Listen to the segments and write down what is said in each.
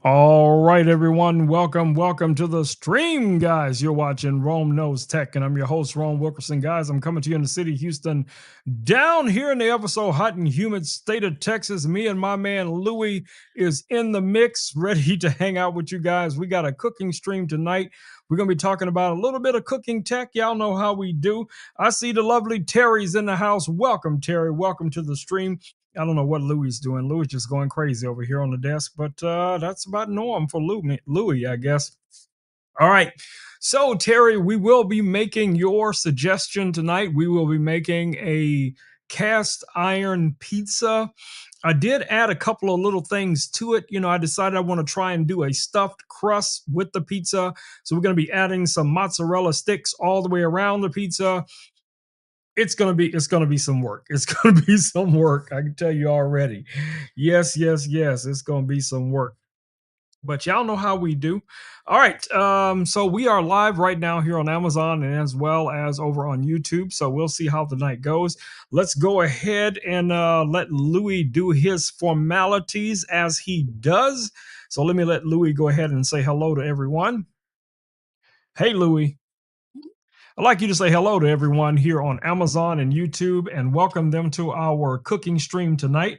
All right, everyone. Welcome to the stream, guys. You're watching Rome Knows Tech, and I'm your host, Rome Wilkerson. Guys, I'm coming to you in the city of Houston, down here in the ever so hot and humid state of Texas. Me and my man Louie is in the mix, ready to hang out with you guys. We got a cooking stream tonight. We're going to be talking about a little bit of cooking tech. Y'all know how we do. I see the lovely Terry's in the house. Welcome, Terry. Welcome to the stream. I don't know what Louis is doing. Louis just going crazy over here on the desk, but that's about norm for Louis, I guess. All right. So, Terry, we will be making your suggestion tonight. We will be making a cast iron pizza. I did add a couple of little things to it. I decided I want to try and do a stuffed crust with the pizza. So, we're going to be adding some mozzarella sticks all the way around the pizza. It's gonna be some work. It's gonna be some work. I can tell you already. Yes, yes, yes. It's gonna be some work. But y'all know how we do. All right. So we are live right now here on Amazon and as well as over on YouTube. So we'll see how the night goes. Let's go ahead and let Louis do his formalities as he does. So let me let Louis go ahead and say hello to everyone. Hey, Louis. I'd like you to say hello to everyone here on Amazon and YouTube and welcome them to our cooking stream tonight.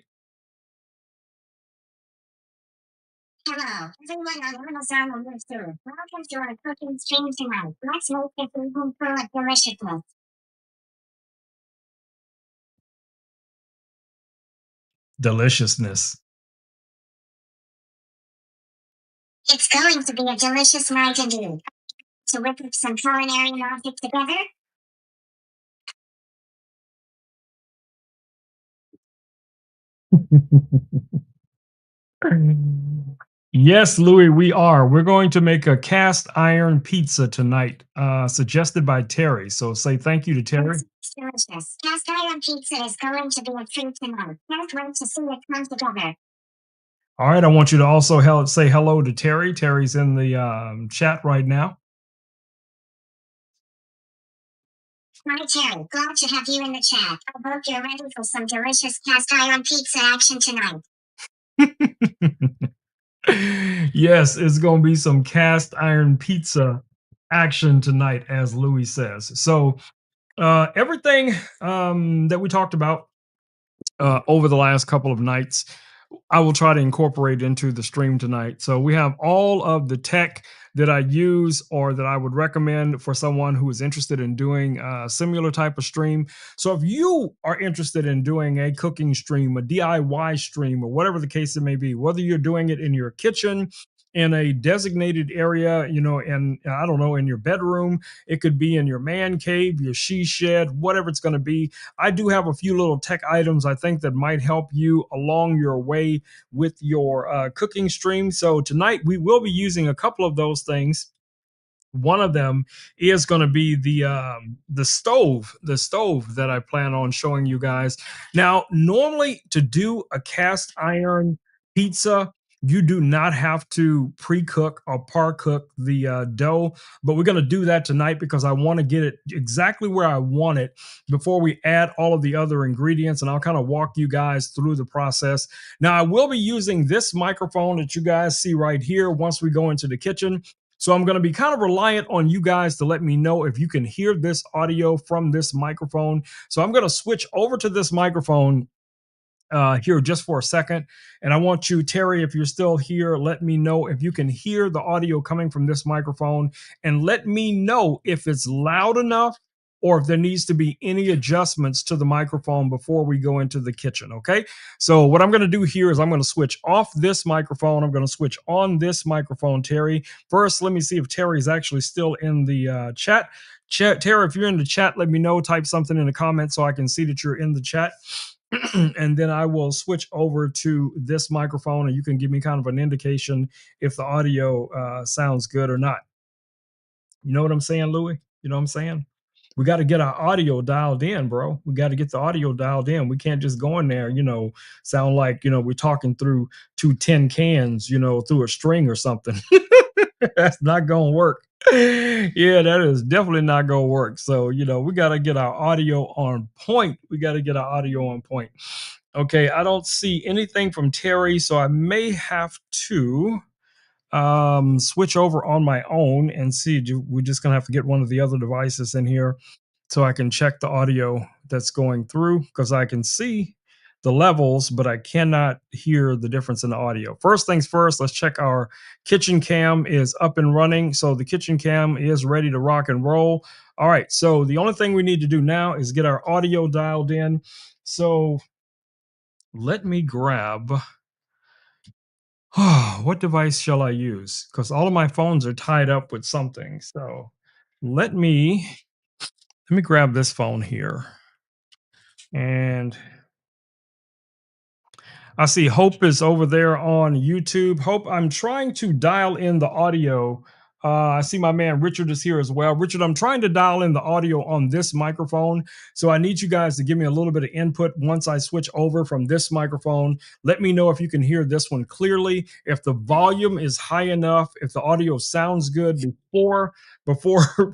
Hello, everyone on Amazon and YouTube. Welcome to our cooking stream tonight. Let's make this evening full of deliciousness. Deliciousness. It's going to be a delicious night indeed. To whip up some culinary magic together? Yes, Louis, we are. We're going to make a cast iron pizza tonight, suggested by Terry. So say thank you to Terry. It's delicious. Cast iron pizza is going to be a treat tonight. Can't wait to see it come together. All right, I want you to also say hello to Terry. Terry's in the chat right now. Hi, Terry. Glad to have you in the chat. I hope you're ready for some delicious cast iron pizza action tonight. Yes, it's going to be some cast iron pizza action tonight, as Louis says. So, everything that we talked about over the last couple of nights, I will try to incorporate into the stream tonight. So we have all of the tech that I use or that I would recommend for someone who is interested in doing a similar type of stream. So if you are interested in doing a cooking stream, a DIY stream, or whatever the case it may be, whether you're doing it in your kitchen, in a designated area, and I don't know, in your bedroom, it could be in your man cave, your she shed, whatever it's going to be. I do have a few little tech items I think that might help you along your way with your cooking stream. So tonight we will be using a couple of those things. One of them is going to be the stove that I plan on showing you guys. Now, normally to do a cast iron pizza, you do not have to pre-cook or par-cook the dough, but we're going to do that tonight because I want to get it exactly where I want it before we add all of the other ingredients, and I'll kind of walk you guys through the process. Now, I will be using this microphone that you guys see right here once we go into the kitchen. So I'm going to be kind of reliant on you guys to let me know if you can hear this audio from this microphone. So I'm going to switch over to this microphone here just for a second. And I want you, Terry, if you're still here, let me know if you can hear the audio coming from this microphone and let me know if it's loud enough or if there needs to be any adjustments to the microphone before we go into the kitchen. Okay. So, what I'm going to do here is I'm going to switch off this microphone. I'm going to switch on this microphone, Terry. First, let me see if Terry is actually still in the chat. Terry, if you're in the chat, let me know. Type something in the comments so I can see that you're in the chat. And then I will switch over to this microphone and you can give me kind of an indication if the audio sounds good or not. You know what I'm saying, Louis? You know what I'm saying? We got to get our audio dialed in, bro. We got to get the audio dialed in. We can't just go in there, sound like, we're talking through two tin cans, through a string or something. That's not going to work. Yeah, that is definitely not going to work. So, we got to get our audio on point. We got to get our audio on point. Okay, I don't see anything from Terry, so I may have to switch over on my own and see. We're just gonna have to get one of the other devices in here so I can check the audio that's going through because I can see the levels, but I cannot hear the difference in the audio. First things first, let's check our kitchen cam is up and running. So the kitchen cam is ready to rock and roll. All right, so the only thing we need to do now is get our audio dialed in. So let me grab what device shall I use? Because all of my phones are tied up with something. So let me let me grab this phone here. And I see Hope is over there on YouTube. Hope, I'm trying to dial in the audio. I see my man Richard is here as well. Richard, I'm trying to dial in the audio on this microphone. So I need you guys to give me a little bit of input once I switch over from this microphone. Let me know if you can hear this one clearly, if the volume is high enough, if the audio sounds good before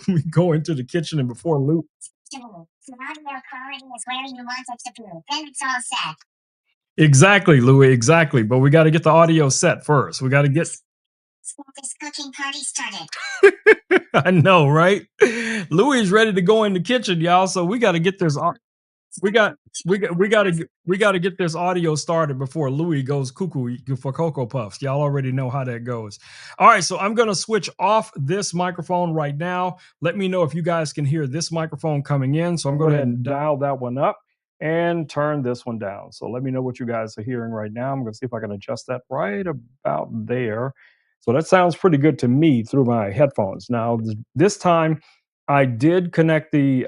we go into the kitchen and before Luke. So audio quality is where you want it to be. Then it's all set. Exactly, Louis, exactly. But we got to get the audio set first. We got to get This cooking party started. I know, right? Louis is ready to go in the kitchen, y'all. So we got to get this we got we got to get this audio started before Louis goes cuckoo for Cocoa Puffs. Y'all already know how that goes. All right, so I'm going to switch off this microphone right now. Let me know if you guys can hear this microphone coming in. So I'm going to go ahead and dial that one up and turn this one down. So let me know what you guys are hearing right now. I'm going to see if I can adjust that right about there. So that sounds pretty good to me through my headphones. Now, this time I did connect the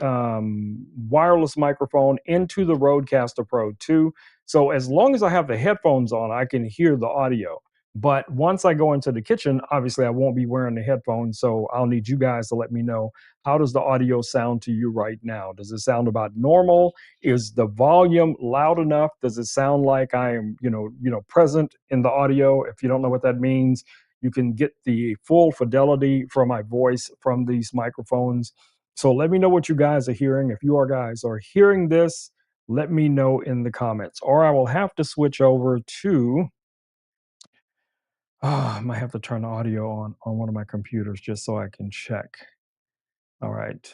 wireless microphone into the Rodecaster Pro 2. So as long as I have the headphones on, I can hear the audio. But once I go into the kitchen, obviously I won't be wearing the headphones. So I'll need you guys to let me know, how does the audio sound to you right now? Does it sound about normal? Is the volume loud enough? Does it sound like I am, present in the audio? If you don't know what that means, you can get the full fidelity from my voice from these microphones. So let me know what you guys are hearing. If you guys are hearing this, let me know in the comments. Or I will have to switch over to, I might have to turn the audio on one of my computers just so I can check. All right.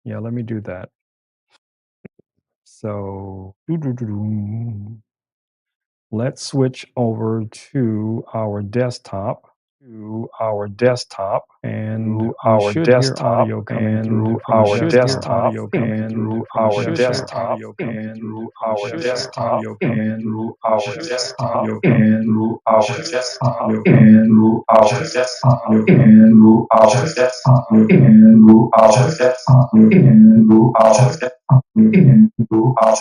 Yeah, let me do that. So let's switch over to our desktop. And we should hear audio coming through our desktop and through our desktop and through our desktop and through our desktop and through our desktop and through our desktop and through our desktop and through our desktop and through our desktop and through our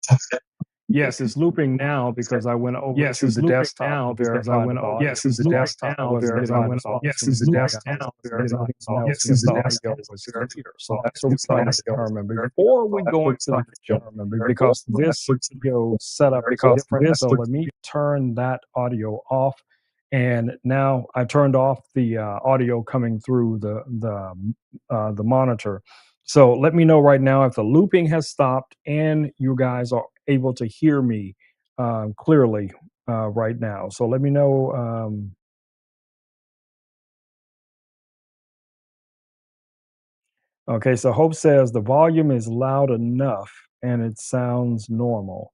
desktop. Yes, it's looping now because I went over to the desktop to verify the volume. Yes, it's desktop now verify the volume. Yes, it's desktop now verify the volume. Yes, it's the audio was clear. So that's what we're trying to determine before we go into the kitchen, because this audio setup is different. So let me turn that audio off. And now I turned off the audio coming through the monitor. So let me know right now if the looping has stopped and you guys are able to hear me clearly right now. So let me know. Okay, so Hope says the volume is loud enough and it sounds normal.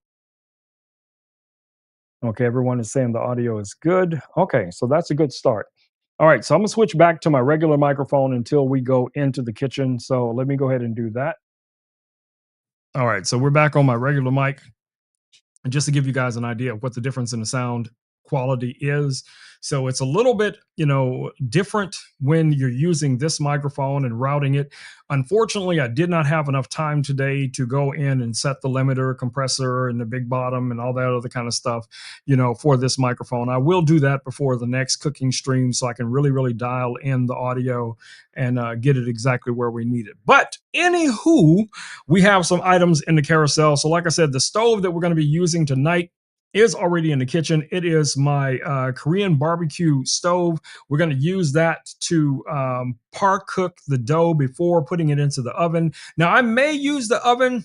Okay, everyone is saying the audio is good. Okay, so that's a good start. All right, so I'm gonna switch back to my regular microphone until we go into the kitchen. So let me go ahead and do that. All right, so we're back on my regular mic. And just to give you guys an idea of what the difference in the sound quality is. So it's a little bit, different when you're using this microphone and routing it. Unfortunately, I did not have enough time today to go in and set the limiter, compressor, and the big bottom and all that other kind of stuff, for this microphone. I will do that before the next cooking stream so I can really, really dial in the audio and get it exactly where we need it. But anywho, we have some items in the carousel. So like I said, the stove that we're going to be using tonight is already in the kitchen. It is my Korean barbecue stove. We're going to use that to par cook the dough before putting it into the oven. Now, I may use the oven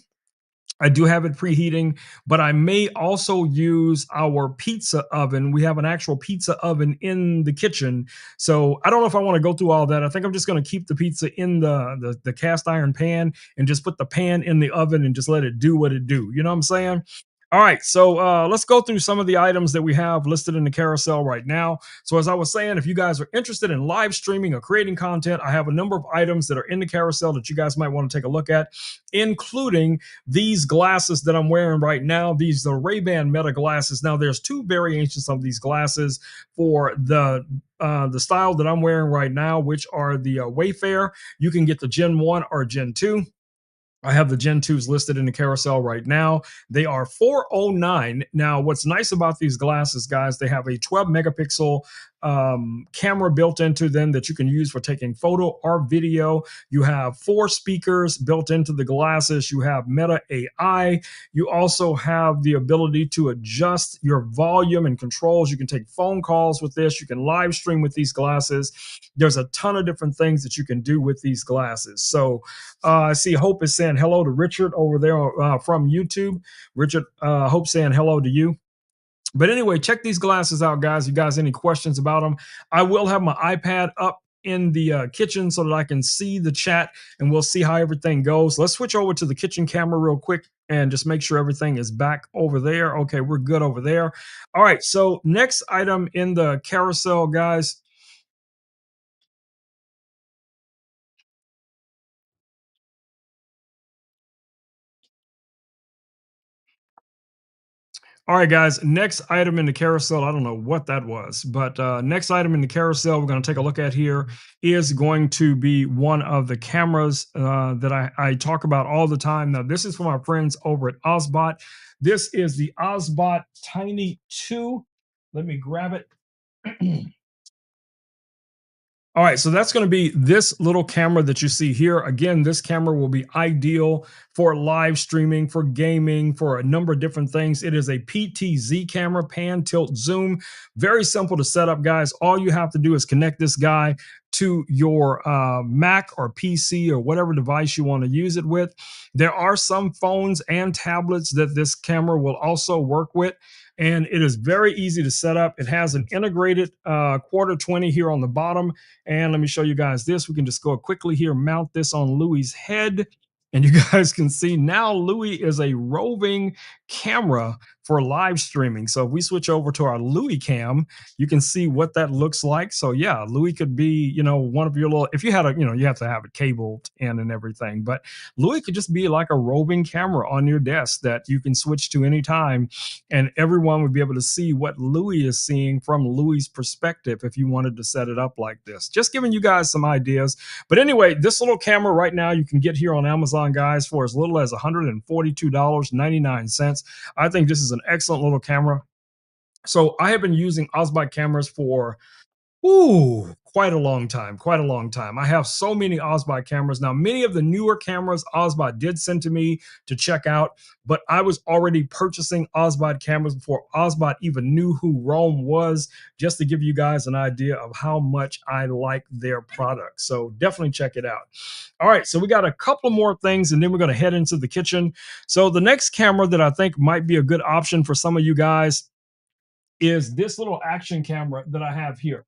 I do have it preheating, but I may also use our pizza oven. We have an actual pizza oven in the kitchen. So I don't know if I want to go through all that. I think I'm just going to keep the pizza in the cast iron pan and just put the pan in the oven and just let it do what it do. You know what I'm saying? All right, so let's go through some of the items that we have listed in the carousel right now. So, as I was saying, if you guys are interested in live streaming or creating content, I have a number of items that are in the carousel that you guys might want to take a look at, including these glasses that I'm wearing right now. These are Ray-Ban Meta glasses. Now, there's two variations of these glasses for the style that I'm wearing right now, which are the Wayfair. You can get the Gen 1 or Gen 2. I have the Gen 2s listed in the carousel right now. They are 409. Now, what's nice about these glasses, guys, they have a 12 megapixel camera built into them that you can use for taking photo or video. You have 4 speakers built into the glasses. You have Meta AI. You also have the ability to adjust your volume and controls. You can take phone calls with this. You can live stream with these glasses. There's a ton of different things that you can do with these glasses. So, I see Hope is saying hello to Richard over there from YouTube. Richard, Hope saying hello to you. But anyway, check these glasses out, guys. You guys, any questions about them? I will have my iPad up in the kitchen so that I can see the chat and we'll see how everything goes. Let's switch over to the kitchen camera real quick and just make sure everything is back over there. Okay, we're good over there. All right, so next item in the carousel, guys. All right, guys. Next item in the carousel. I don't know what that was, but next item in the carousel we're going to take a look at here is going to be one of the cameras that I talk about all the time. Now, this is from our friends over at Ozbot. This is the Ozbot Tiny 2. Let me grab it. All right, so that's going to be this little camera that you see here. Again, this camera will be ideal for live streaming, for gaming, for a number of different things. It is a PTZ camera, pan, tilt, zoom. Very simple to set up, guys. All you have to do is connect this guy to your Mac or PC or whatever device you want to use it with. There are some phones and tablets that this camera will also work with, and it is very easy to set up. It has an integrated quarter 20 here on the bottom, and let me show you guys this. We can just go quickly here, mount this on Louie's head. And you guys can see now Louis is a roving camera for live streaming. So if we switch over to our Louis cam, you can see what that looks like. So yeah, Louis could be, one of your little, if you had you have to have it cabled in and everything, but Louis could just be like a roving camera on your desk that you can switch to anytime. And everyone would be able to see what Louis is seeing from Louis's perspective if you wanted to set it up like this. Just giving you guys some ideas. But anyway, this little camera right now you can get here on Amazon, guys, for as little as $142.99. I think this is an excellent little camera. So I have been using Osbot cameras for quite a long time, quite a long time. I have so many Osbot cameras. Now, many of the newer cameras Osbot did send to me to check out, but I was already purchasing Osbot cameras before Osbot even knew who Rome was, just to give you guys an idea of how much I like their product. So definitely check it out. All right, so we got a couple more things, and then we're going to head into the kitchen. So the next camera that I think might be a good option for some of you guys is this little action camera that I have here.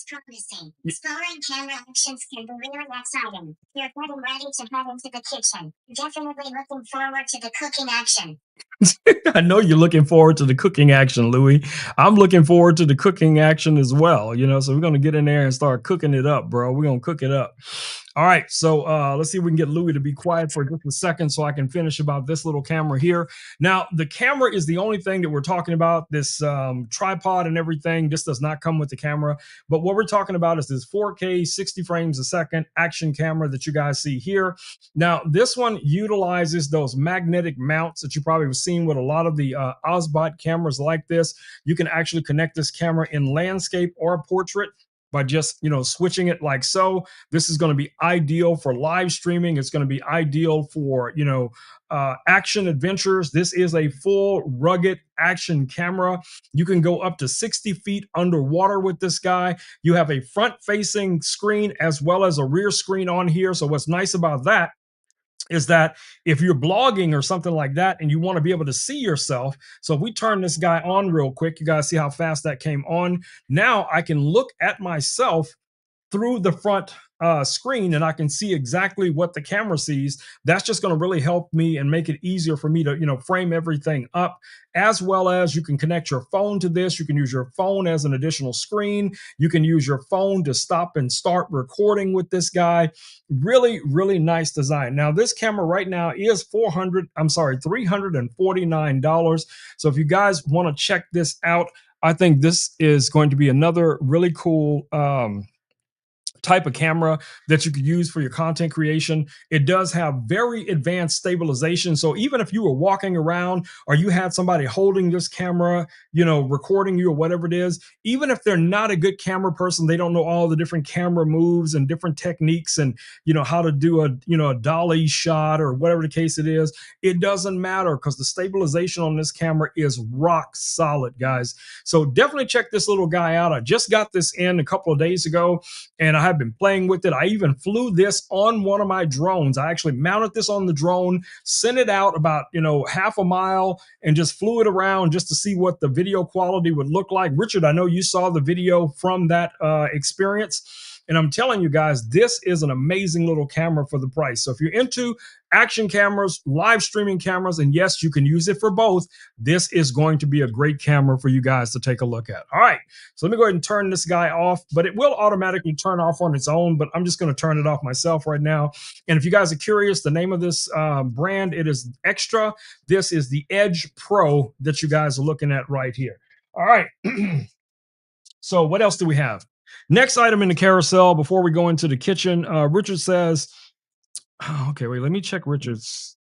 Promising. Exploring camera actions can be really exciting. You're getting ready to head into the kitchen. Definitely looking forward to the cooking action. I know you're looking forward to the cooking action, Louis. I'm looking forward to the cooking action as well. So we're gonna get in there and start cooking it up, bro. We're gonna cook it up. All right, so let's see if we can get Louis to be quiet for just a second so I can finish about this little camera here. Now, the camera is the only thing that we're talking about. This tripod and everything, this does not come with the camera. But what we're talking about is this 4K, 60 frames a second action camera that you guys see here. Now, this one utilizes those magnetic mounts that you probably have seen with a lot of the Osbot cameras like this. You can actually connect this camera in landscape or portrait by just switching it like so. This is going to be ideal for live streaming. It's going to be ideal for action adventures. This is a full rugged action camera. You can go up to 60 feet underwater with this guy. You have a front facing screen as well as a rear screen on here. So what's nice about that is that if you're blogging or something like that and you want to be able to see yourself. So if we turn this guy on real quick, you guys see how fast that came on. Now I can look at myself through the front screen and I can see exactly what the camera sees. That's just going to really help me and make it easier for me to, frame everything up, as well as you can connect your phone to this. You can use your phone as an additional screen. You can use your phone to stop and start recording with this guy. Really, really nice design. Now, this camera right now is $349. So if you guys want to check this out, I think this is going to be another really cool type of camera that you could use for your content creation. It does have very advanced stabilization. So even if you were walking around or you had somebody holding this camera, recording you or whatever it is, even if they're not a good camera person, they don't know all the different camera moves and different techniques and, how to do a dolly shot or whatever the case it is, it doesn't matter because the stabilization on this camera is rock solid, guys. So definitely check this little guy out. I just got this in a couple of days ago and I have been playing with it. I even flew this on one of my drones. I actually mounted this on the drone, sent it out about, half a mile and just flew it around just to see what the video quality would look like. Richard, I know you saw the video from that experience. And I'm telling you guys, this is an amazing little camera for the price. So if you're into action cameras, live streaming cameras, and yes, you can use it for both, this is going to be a great camera for you guys to take a look at. All right. So let me go ahead and turn this guy off, but it will automatically turn off on its own, but I'm just going to turn it off myself right now. And if you guys are curious, the name of this brand, it is Extra. This is the Edge Pro that you guys are looking at right here. All right. So what else do we have? Next item in the carousel before we go into the kitchen, Richard says, oh, okay, wait, let me check Richard's.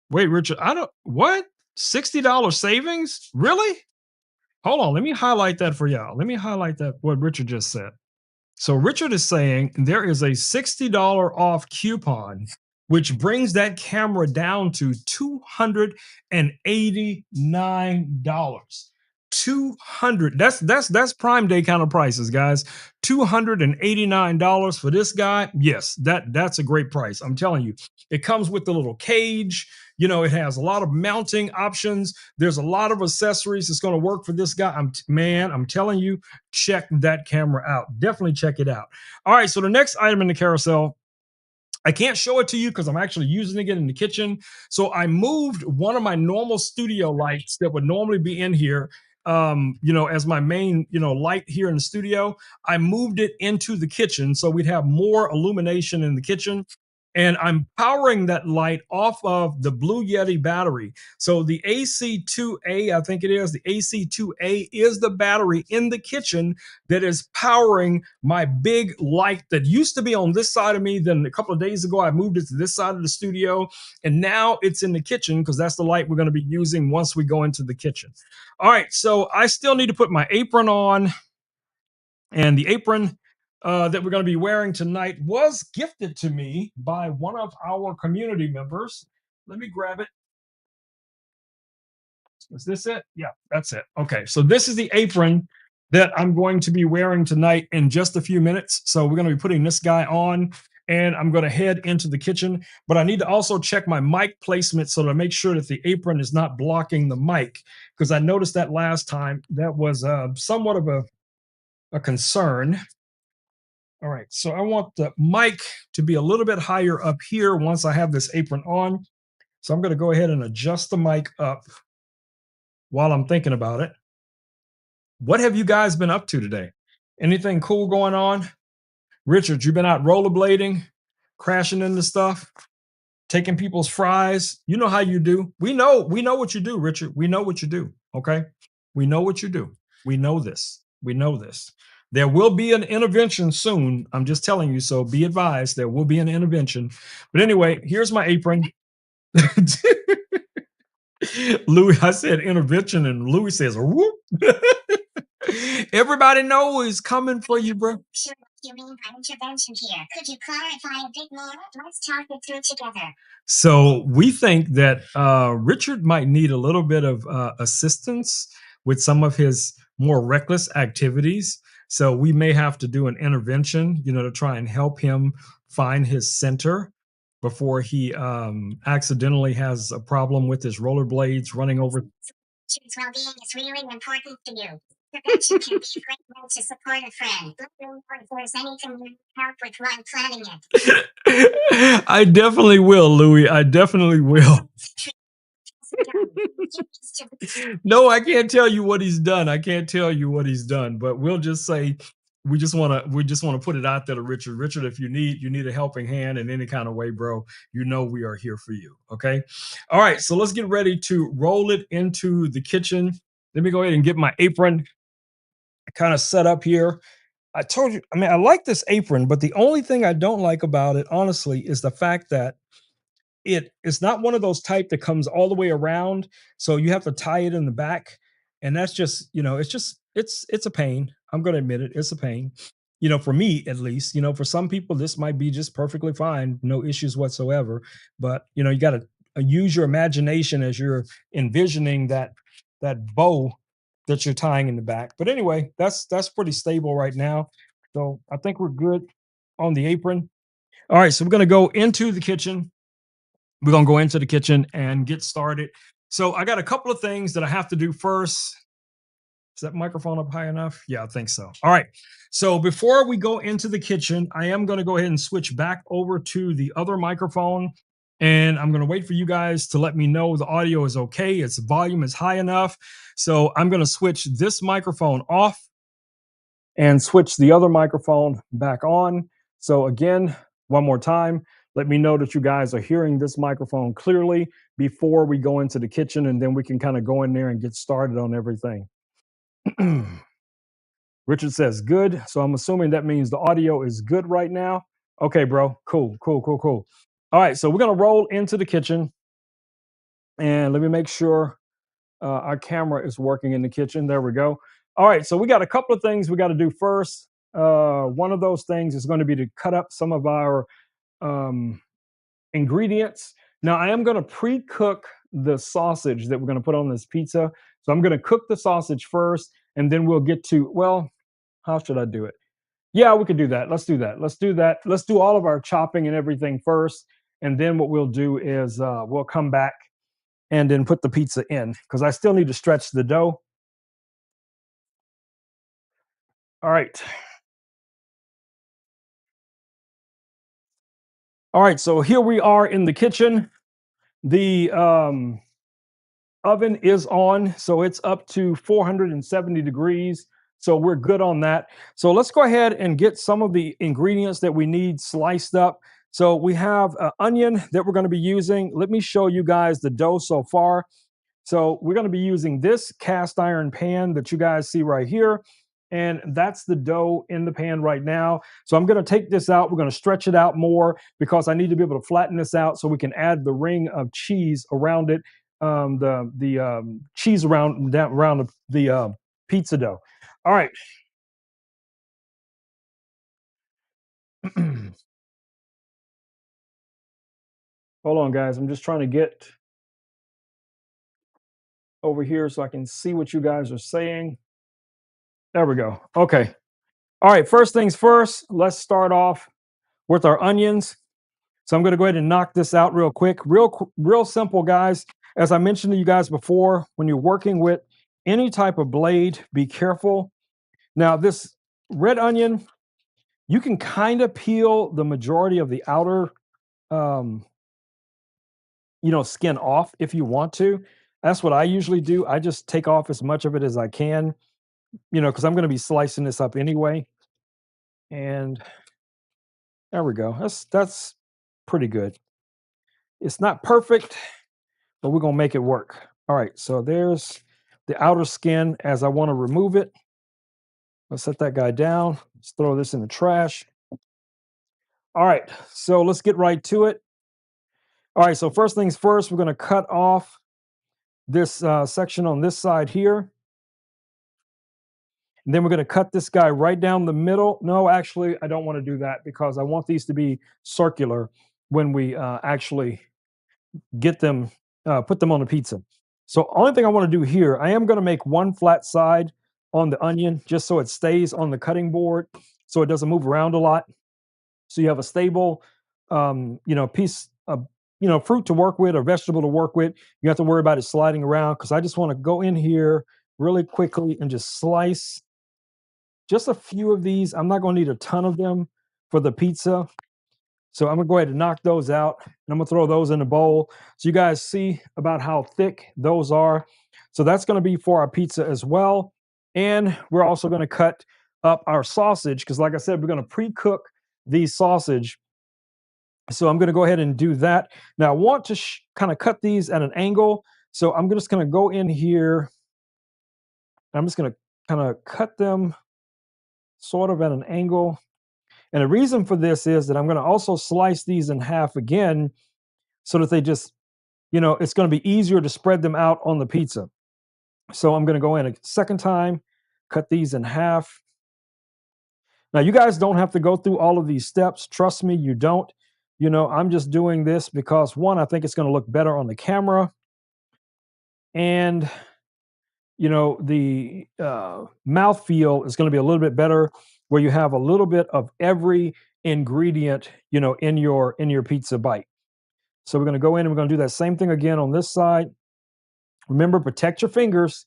Wait, Richard, I don't, what? $60 savings? Really? Hold on, let me highlight that for y'all. Let me highlight that, what Richard just said. So Richard is saying there is a $60 off coupon, which brings that camera down to $289. 200. That's Prime Day kind of prices, guys. $289 for this guy. Yes, that's a great price. I'm telling you. It comes with the little cage. It has a lot of mounting options. There's a lot of accessories that's going to work for this guy. I'm telling you, check that camera out. Definitely check it out. All right, so the next item in the carousel, I can't show it to you because I'm actually using it in the kitchen. So I moved one of my normal studio lights that would normally be in here, as my main, light here in the studio. I moved it into the kitchen so we'd have more illumination in the kitchen. And I'm powering that light off of the Blue Yeti battery. So the AC2A, I think it is, the AC2A is the battery in the kitchen that is powering my big light that used to be on this side of me. Then a couple of days ago, I moved it to this side of the studio. And now it's in the kitchen because that's the light we're going to be using once we go into the kitchen. All right. So I still need to put my apron on. And the apron that we're going to be wearing tonight was gifted to me by one of our community members. Let me grab it. Is this it? Yeah, that's it. Okay, so this is the apron that I'm going to be wearing tonight in just a few minutes. So we're going to be putting this guy on and I'm going to head into the kitchen. But I need to also check my mic placement so to make sure that the apron is not blocking the mic, because I noticed that last time that was somewhat of a concern. All right, so I want the mic to be a little bit higher up here once I have this apron on. So I'm going to go ahead and adjust the mic up while I'm thinking about it. What have you guys been up to today? Anything cool going on? Richard, you been out rollerblading, crashing into stuff, taking people's fries? You know how you do. We know what you do, Richard. We know what you do. Okay. We know what you do. We know this. We know this. There will be an intervention soon. I'm just telling you. So be advised, there will be an intervention. But anyway, here's my apron. Louis, I said intervention, and Louis says, whoop. Everybody know is coming for you, bro. Sure, what you mean by intervention here? Could you clarify a bit more? Let's talk it through together. So we think that Richard might need a little bit of assistance with some of his more reckless activities. So we may have to do an intervention, to try and help him find his center before he accidentally has a problem with his rollerblades running over. Children's well-being is really important to you. Prevention can be a great way to support a friend. Let me know if there's anything you need help with while planning it. I definitely will, Louis. I definitely will. No, I can't tell you what he's done. I can't tell you what he's done, but we'll just say we just want to put it out there to Richard. Richard, if you need a helping hand in any kind of way, bro, we are here for you. Okay. All right. So let's get ready to roll it into the kitchen. Let me go ahead and get my apron kind of set up here. I told you, I mean, I like this apron, but the only thing I don't like about it, honestly, is the fact that it's not one of those type that comes all the way around, so you have to tie it in the back, and that's just, it's a pain. I'm going to admit it, it's a pain. For me at least. For some people this might be just perfectly fine, no issues whatsoever, but you got to use your imagination as you're envisioning that bow that you're tying in the back. But anyway, that's pretty stable right now. So I think we're good on the apron. All right, so we're going to go into the kitchen. We're going to go into the kitchen and get started. So I got a couple of things that I have to do first. Is that microphone up high enough? Yeah, I think so. All right. So before we go into the kitchen, I am going to go ahead and switch back over to the other microphone. And I'm going to wait for you guys to let me know the audio is okay. Its volume is high enough. So I'm going to switch this microphone off and switch the other microphone back on. So again, one more time, let me know that you guys are hearing this microphone clearly before we go into the kitchen, and then we can kind of go in there and get started on everything. Richard says good. So I'm assuming that means the audio is good right now. Okay, bro. Cool, cool, cool, cool. All right, so we're going to roll into the kitchen, and let me make sure our camera is working in the kitchen. There we go. All right, so we got a couple of things we got to do first. One of those things is going to be to cut up some of our um, ingredients. Now, I am going to pre-cook the sausage that we're going to put on this pizza. So I'm going to cook the sausage first, and then we'll get to, well, how should I do it? Yeah, we could do that. Let's do that. Let's do that. Let's do all of our chopping and everything first. And then what we'll do is we'll come back and then put the pizza in, because I still need to stretch the dough. All right. All right. So here we are in the kitchen. The oven is on, so it's up to 470 degrees. So we're good on that. So let's go ahead and get some of the ingredients that we need sliced up. So we have an onion that we're going to be using. Let me show you guys the dough so far. So we're going to be using this cast iron pan that you guys see right here. And that's the dough in the pan right now. So I'm going to take this out. We're going to stretch it out more because I need to be able to flatten this out so we can add the ring of cheese around it, the cheese around the pizza dough. All right. Hold on, guys. I'm just trying to get over here so I can see what you guys are saying. There we go. Okay. All right. First things first, let's start off with our onions. So I'm going to go ahead and knock this out real quick. Real simple, guys. As I mentioned to you guys before, when you're working with any type of blade, be careful. Now, this red onion, you can kind of peel the majority of the outer, um, skin off if you want to. That's what I usually do. I just take off as much of it as I can, because I'm going to be slicing this up anyway. And there we go. That's pretty good. It's not perfect, but we're going to make it work. All right, so there's the outer skin as I want to remove it. Let's set that guy down. Let's throw this in the trash. All right, so let's get right to it. All right, so first things first, we're going to cut off this section on this side here. And then we're going to cut this guy right down the middle. No, actually, I don't want to do that because I want these to be circular when we actually get them, put them on the pizza. So only thing I want to do here, I am going to make one flat side. on the onion just so it stays on the cutting board so it doesn't move around a lot. So you have a stable, piece of, fruit to work with or vegetable to work with. You have to worry about it sliding around because I just want to go in here really quickly and just slice just a few of these. I'm not going to need a ton of them for the pizza. So I'm gonna go ahead and knock those out, and I'm gonna throw those in a bowl so you guys see about how thick those are. So that's gonna be for our pizza as well. And we're also gonna cut up our sausage because, like I said, we're gonna pre-cook the sausage. So I'm gonna go ahead and do that. Now I want to kind of cut these at an angle. So I'm just gonna go in here. I'm just gonna kind of cut them sort of at an angle. And the reason for this is that I'm gonna also slice these in half again so that they just, it's going to be easier to spread them out on the pizza. So I'm going to go in a second time, cut these in half. Now, you guys don't have to go through all of these steps. Trust me, you don't. I'm just doing this because one, I think it's going to look better on the camera. And, the mouth feel is going to be a little bit better where you have a little bit of every ingredient, in your pizza bite. So we're going to go in and we're going to do that same thing again on this side. Remember, protect your fingers.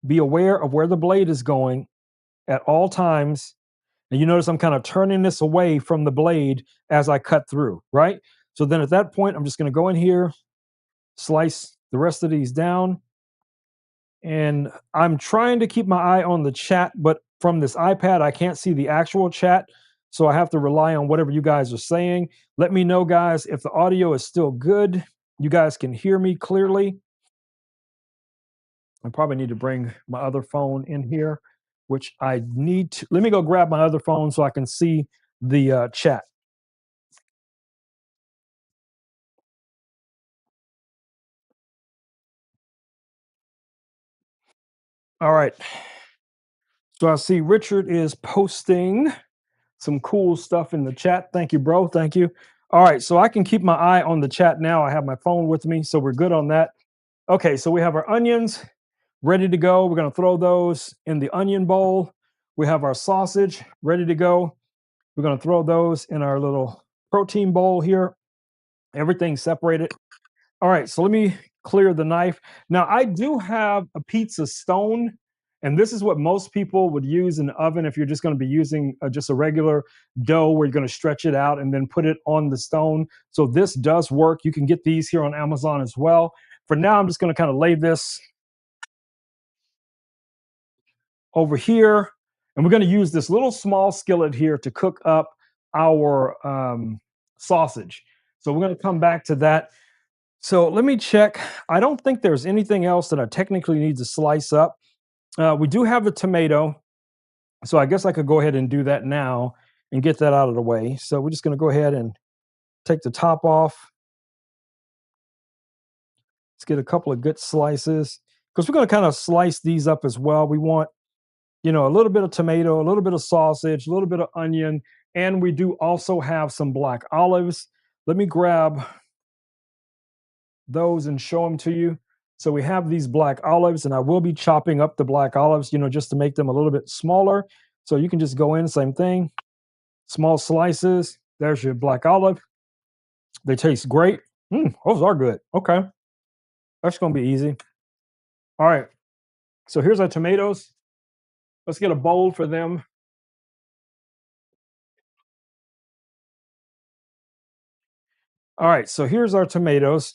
Be aware of where the blade is going at all times. And you notice I'm kind of turning this away from the blade as I cut through, right? So then at that point, I'm just going to go in here, slice the rest of these down. And I'm trying to keep my eye on the chat, but from this iPad, I can't see the actual chat. So I have to rely on whatever you guys are saying. Let me know, guys, if the audio is still good. You guys can hear me clearly. I probably need to bring my other phone in here, which I need to. Let me go grab my other phone so I can see the chat. All right. So I see Richard is posting some cool stuff in the chat. Thank you, bro. Thank you. All right. So I can keep my eye on the chat now. I have my phone with me. So we're good on that. Okay. So we have our onions ready to go. We're going to throw those in the onion bowl. We have our sausage ready to go. We're going to throw those in our little protein bowl here. Everything separated. All right, so let me clear the knife. Now, I do have a pizza stone, and this is what most people would use in the oven if you're just going to be using just a regular dough where you're going to stretch it out and then put it on the stone. So this does work. You can get these here on Amazon as well. For now, I'm just going to kind of lay this over here, and we're going to use this little small skillet here to cook up our sausage. So we're going to come back to that. So let me check. I don't think there's anything else that I technically need to slice up. We do have the tomato. So I guess I could go ahead and do that now and get that out of the way. So we're just going to go ahead and take the top off. Let's get a couple of good slices because we're going to kind of slice these up as well. We want, a little bit of tomato, a little bit of sausage, a little bit of onion, and we do also have some black olives. Let me grab those and show them to you. So we have these black olives, and I will be chopping up the black olives, just to make them a little bit smaller. So you can just go in, same thing, small slices. There's your black olive. They taste great. Those are good. Okay. That's going to be easy. All right. So here's our tomatoes. Let's get a bowl for them. All right. So here's our tomatoes.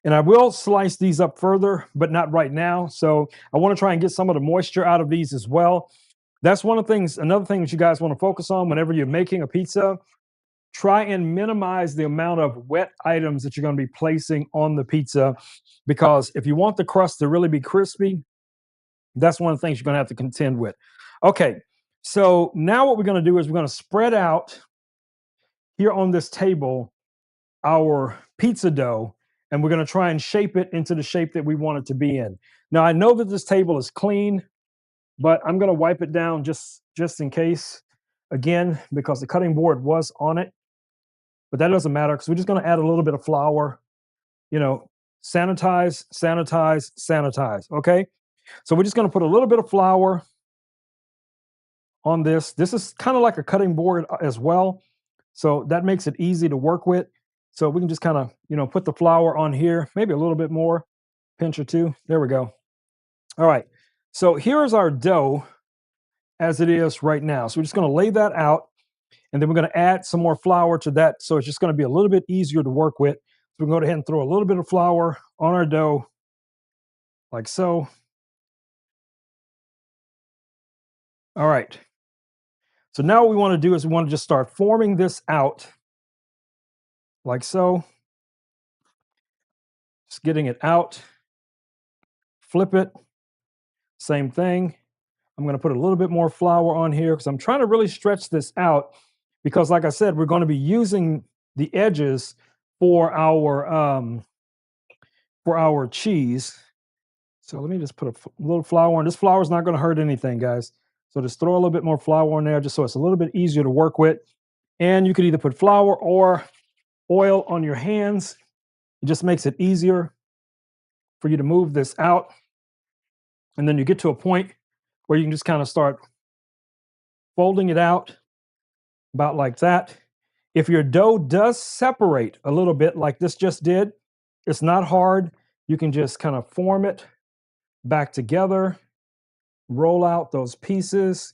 And I will slice these up further, but not right now. So I want to try and get some of the moisture out of these as well. That's one of the things, another thing that you guys want to focus on whenever you're making a pizza. Try and minimize the amount of wet items that you're going to be placing on the pizza, because if you want the crust to really be crispy, that's one of the things you're going to have to contend with. Okay, so now what we're going to do is we're going to spread out here on this table our pizza dough, and we're going to try and shape it into the shape that we want it to be in. Now, I know that this table is clean, but I'm going to wipe it down just in case, again, because the cutting board was on it. But that doesn't matter because we're just going to add a little bit of flour, sanitize, sanitize, sanitize. Okay. So we're just going to put a little bit of flour on this. This is kind of like a cutting board as well. So that makes it easy to work with. So we can just kind of, put the flour on here, maybe a little bit more, pinch or two. There we go. All right. So here's our dough as it is right now. So we're just going to lay that out, and then we're going to add some more flour to that. So it's just going to be a little bit easier to work with. So we're going to go ahead and throw a little bit of flour on our dough like so. All right. So now what we want to do is we want to just start forming this out like so. Just getting it out. Flip it. Same thing. I'm going to put a little bit more flour on here because I'm trying to really stretch this out because, like I said, we're going to be using the edges for our cheese. So let me just put a little flour on. This flour is not going to hurt anything, guys. So just throw a little bit more flour on there just so it's a little bit easier to work with. And you could either put flour or oil on your hands. It just makes it easier for you to move this out. And then you get to a point where you can just kind of start folding it out about like that. If your dough does separate a little bit like this just did, it's not hard. You can just kind of form it back together, roll out those pieces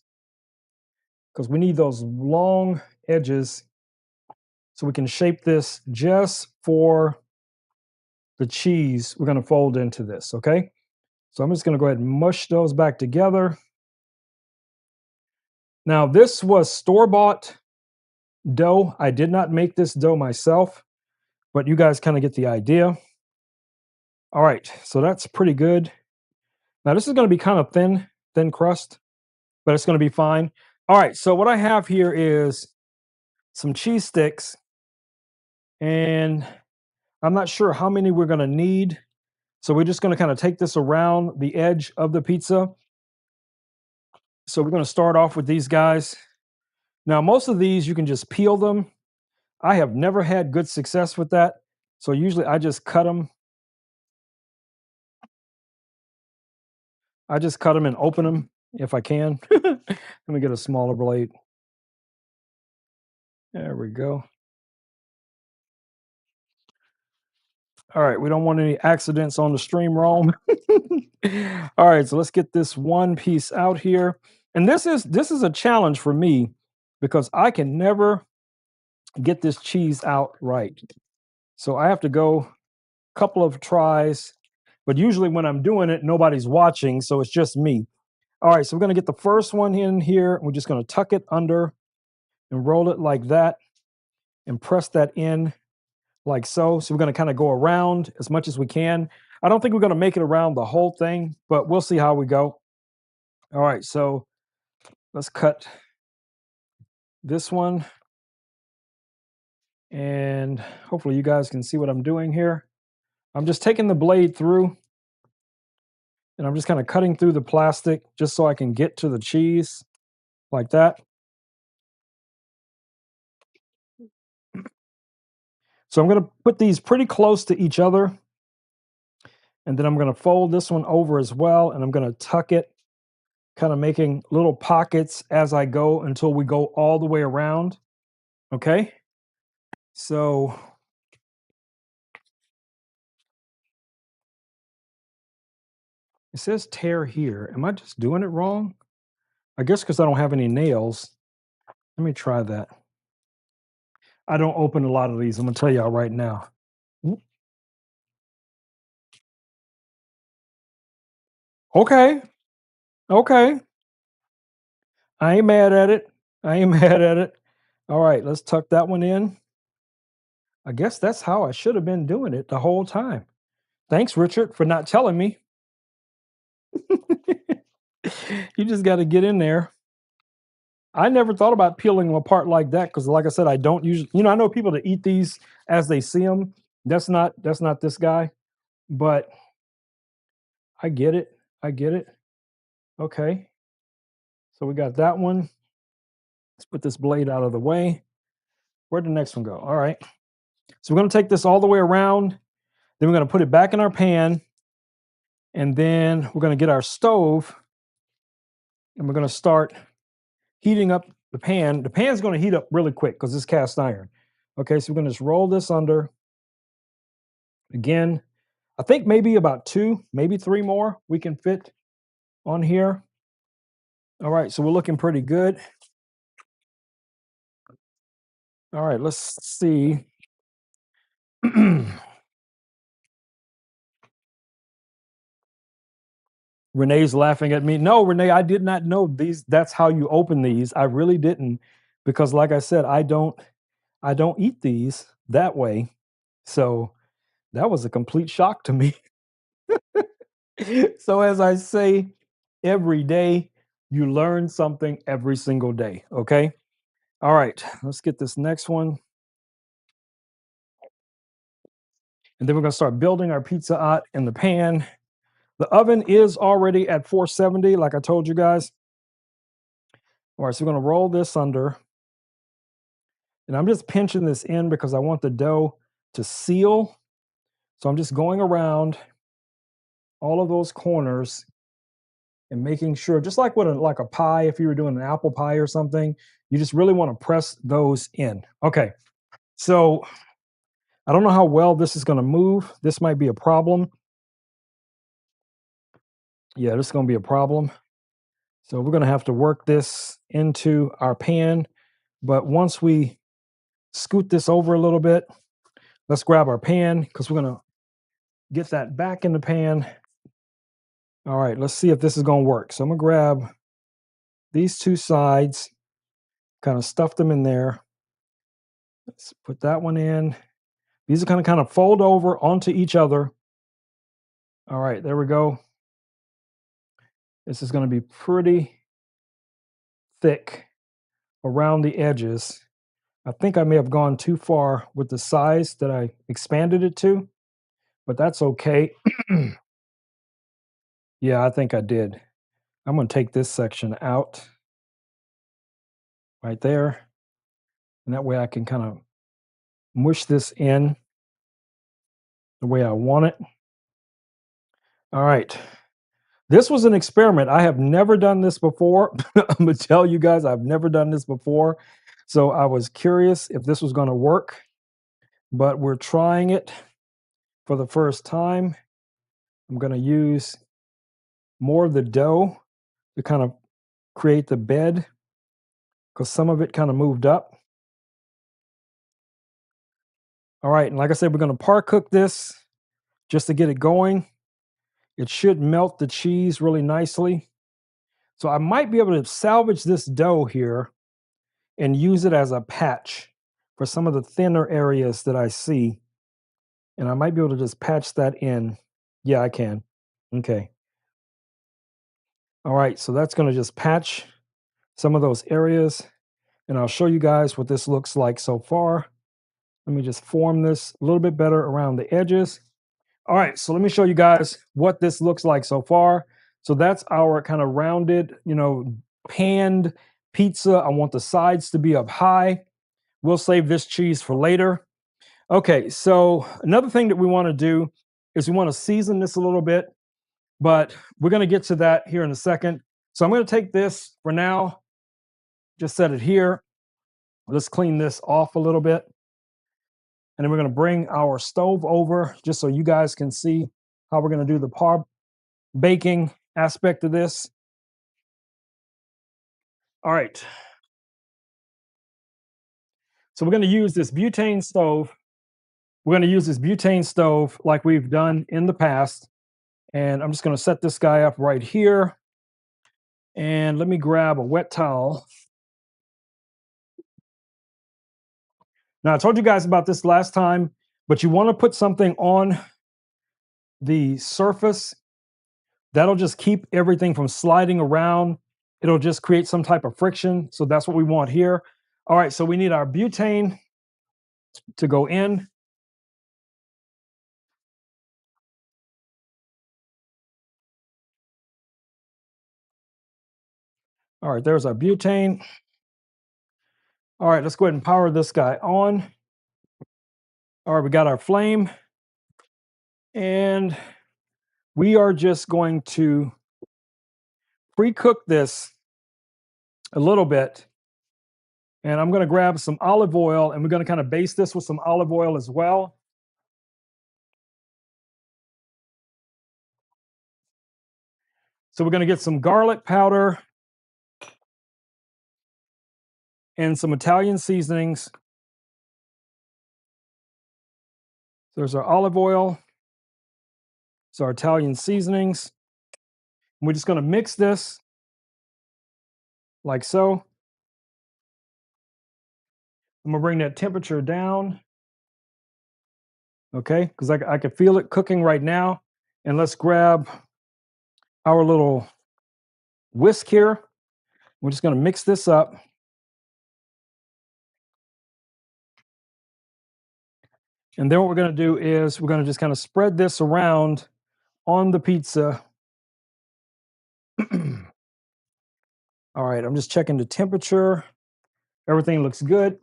because we need those long edges so we can shape this just for the cheese we're going to fold into this, okay? So I'm just going to go ahead and mush those back together. Now, this was store-bought dough. I did not make this dough myself, but you guys kind of get the idea. All right, so that's pretty good. Now, this is going to be kind of thin crust, but it's going to be fine. All right, so what I have here is some cheese sticks, and I'm not sure how many we're going to need. So we're just going to kind of take this around the edge of the pizza. So we're going to start off with these guys. Now, most of these, you can just peel them. I have never had good success with that. So usually I just cut them. I just cut them and open them if I can. Let me get a smaller blade. There we go. All right, we don't want any accidents on the stream roam. All right, so let's get this one piece out here. And this is a challenge for me because I can never get this cheese out right. So I have to go a couple of tries, but usually when I'm doing it, nobody's watching, so it's just me. All right, so we're going to get the first one in here. We're just going to tuck it under and roll it like that and press that in like so. So we're going to kind of go around as much as we can. I don't think we're going to make it around the whole thing, but we'll see how we go. All right, so let's cut this one. And hopefully you guys can see what I'm doing here. I'm just taking the blade through and I'm just kind of cutting through the plastic just so I can get to the cheese like that. So I'm going to put these pretty close to each other. And then I'm going to fold this one over as well. And I'm going to tuck it, kind of making little pockets as I go until we go all the way around. Okay. So it says tear here. Am I just doing it wrong? I guess because I don't have any nails. Let me try that. I don't open a lot of these. I'm going to tell y'all right now. Okay. Okay. I ain't mad at it. I ain't mad at it. All right, let's tuck that one in. I guess that's how I should have been doing it the whole time. Thanks, Richard, for not telling me. You just got to get in there. I never thought about peeling them apart like that because, like I said, I don't usually. I know people that eat these as they see them. That's not this guy, but I get it. I get it. Okay, so we got that one. Let's put this blade out of the way. Where'd the next one go? All right. So we're going to take this all the way around. Then we're going to put it back in our pan. And then we're going to get our stove and we're going to start heating up the pan. The pan's going to heat up really quick because it's cast iron. Okay, so we're going to just roll this under. Again, I think maybe about two, maybe three more we can fit on here. All right, so we're looking pretty good. All right, let's see. Renee's laughing at me. No, Renee, I did not know these. That's how you open these. I really didn't, because like I said, I don't eat these that way. So that was a complete shock to me. So as I say every day, you learn something every single day. Okay. All right, let's get this next one. And then we're going to start building our pizza out in the pan. The oven is already at 470, like I told you guys. All right, so we're going to roll this under. And I'm just pinching this in because I want the dough to seal. So I'm just going around all of those corners and making sure, just like like a pie, if you were doing an apple pie or something, you just really want to press those in. Okay, so I don't know how well this is going to move. This might be a problem. Yeah, this is going to be a problem. So we're going to have to work this into our pan. But once we scoot this over a little bit, let's grab our pan because we're going to get that back in the pan. All right, let's see if this is going to work. So I'm going to grab these two sides, kind of stuff them in there. Let's put that one in. These are going to kind of fold over onto each other. All right, there we go. This is going to be pretty thick around the edges. I think I may have gone too far with the size that I expanded it to, but that's okay. Yeah, I think I did. I'm going to take this section out right there. And that way I can kind of mush this in the way I want it. All right. This was an experiment. I have never done this before. I'm going to tell you guys, I've never done this before. So I was curious if this was going to work, but we're trying it for the first time. I'm going to use more of the dough to kind of create the bed because some of it kind of moved up. All right. And like I said, we're going to par cook this just to get it going. It should melt the cheese really nicely. So I might be able to salvage this dough here and use it as a patch for some of the thinner areas that I see. And I might be able to just patch that in. Yeah, I can. Okay. All right. So that's going to just patch some of those areas. And I'll show you guys what this looks like so far. Let me just form this a little bit better around the edges. All right, so let me show you guys what this looks like so far. So that's our kind of rounded, panned pizza. I want the sides to be up high. We'll save this cheese for later. Okay, so another thing that we want to do is we want to season this a little bit, but we're going to get to that here in a second. So I'm going to take this for now, just set it here. Let's clean this off a little bit. And then we're going to bring our stove over just so you guys can see how we're going to do the par baking aspect of this. All right. So we're going to use this butane stove. We're going to use this butane stove like we've done in the past. And I'm just going to set this guy up right here. And let me grab a wet towel. Now, I told you guys about this last time, but you want to put something on the surface that'll just keep everything from sliding around. It'll just create some type of friction. So that's what we want here. All right, so we need our butane to go in. All right, there's our butane. All right, let's go ahead and power this guy on. All right, we got our flame. And we are just going to pre-cook this a little bit. And I'm going to grab some olive oil and we're going to kind of baste this with some olive oil as well. So we're going to get some garlic powder and some Italian seasonings. There's our olive oil. So our Italian seasonings. And we're just going to mix this like so. I'm going to bring that temperature down. Okay, because I can feel it cooking right now. And let's grab our little whisk here. We're just going to mix this up. And then what we're going to do is we're going to just kind of spread this around on the pizza. All right, I'm just checking the temperature. Everything looks good.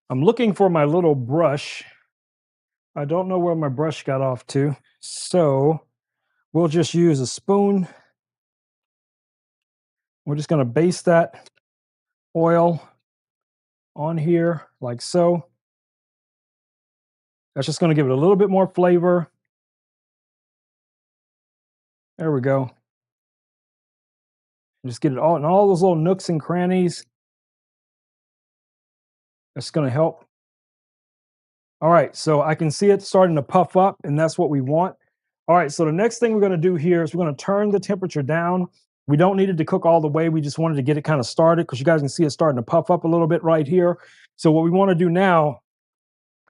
I'm looking for my little brush. I don't know where my brush got off to. So we'll just use a spoon. We're just going to baste that oil on here like so. That's just going to give it a little bit more flavor. There we go. Just get it all in all those little nooks and crannies. That's going to help. All right, so I can see it starting to puff up, and that's what we want. All right, so the next thing we're going to do here is we're going to turn the temperature down. We don't need it to cook all the way. We just wanted to get it kind of started because you guys can see it starting to puff up a little bit right here. So what we want to do now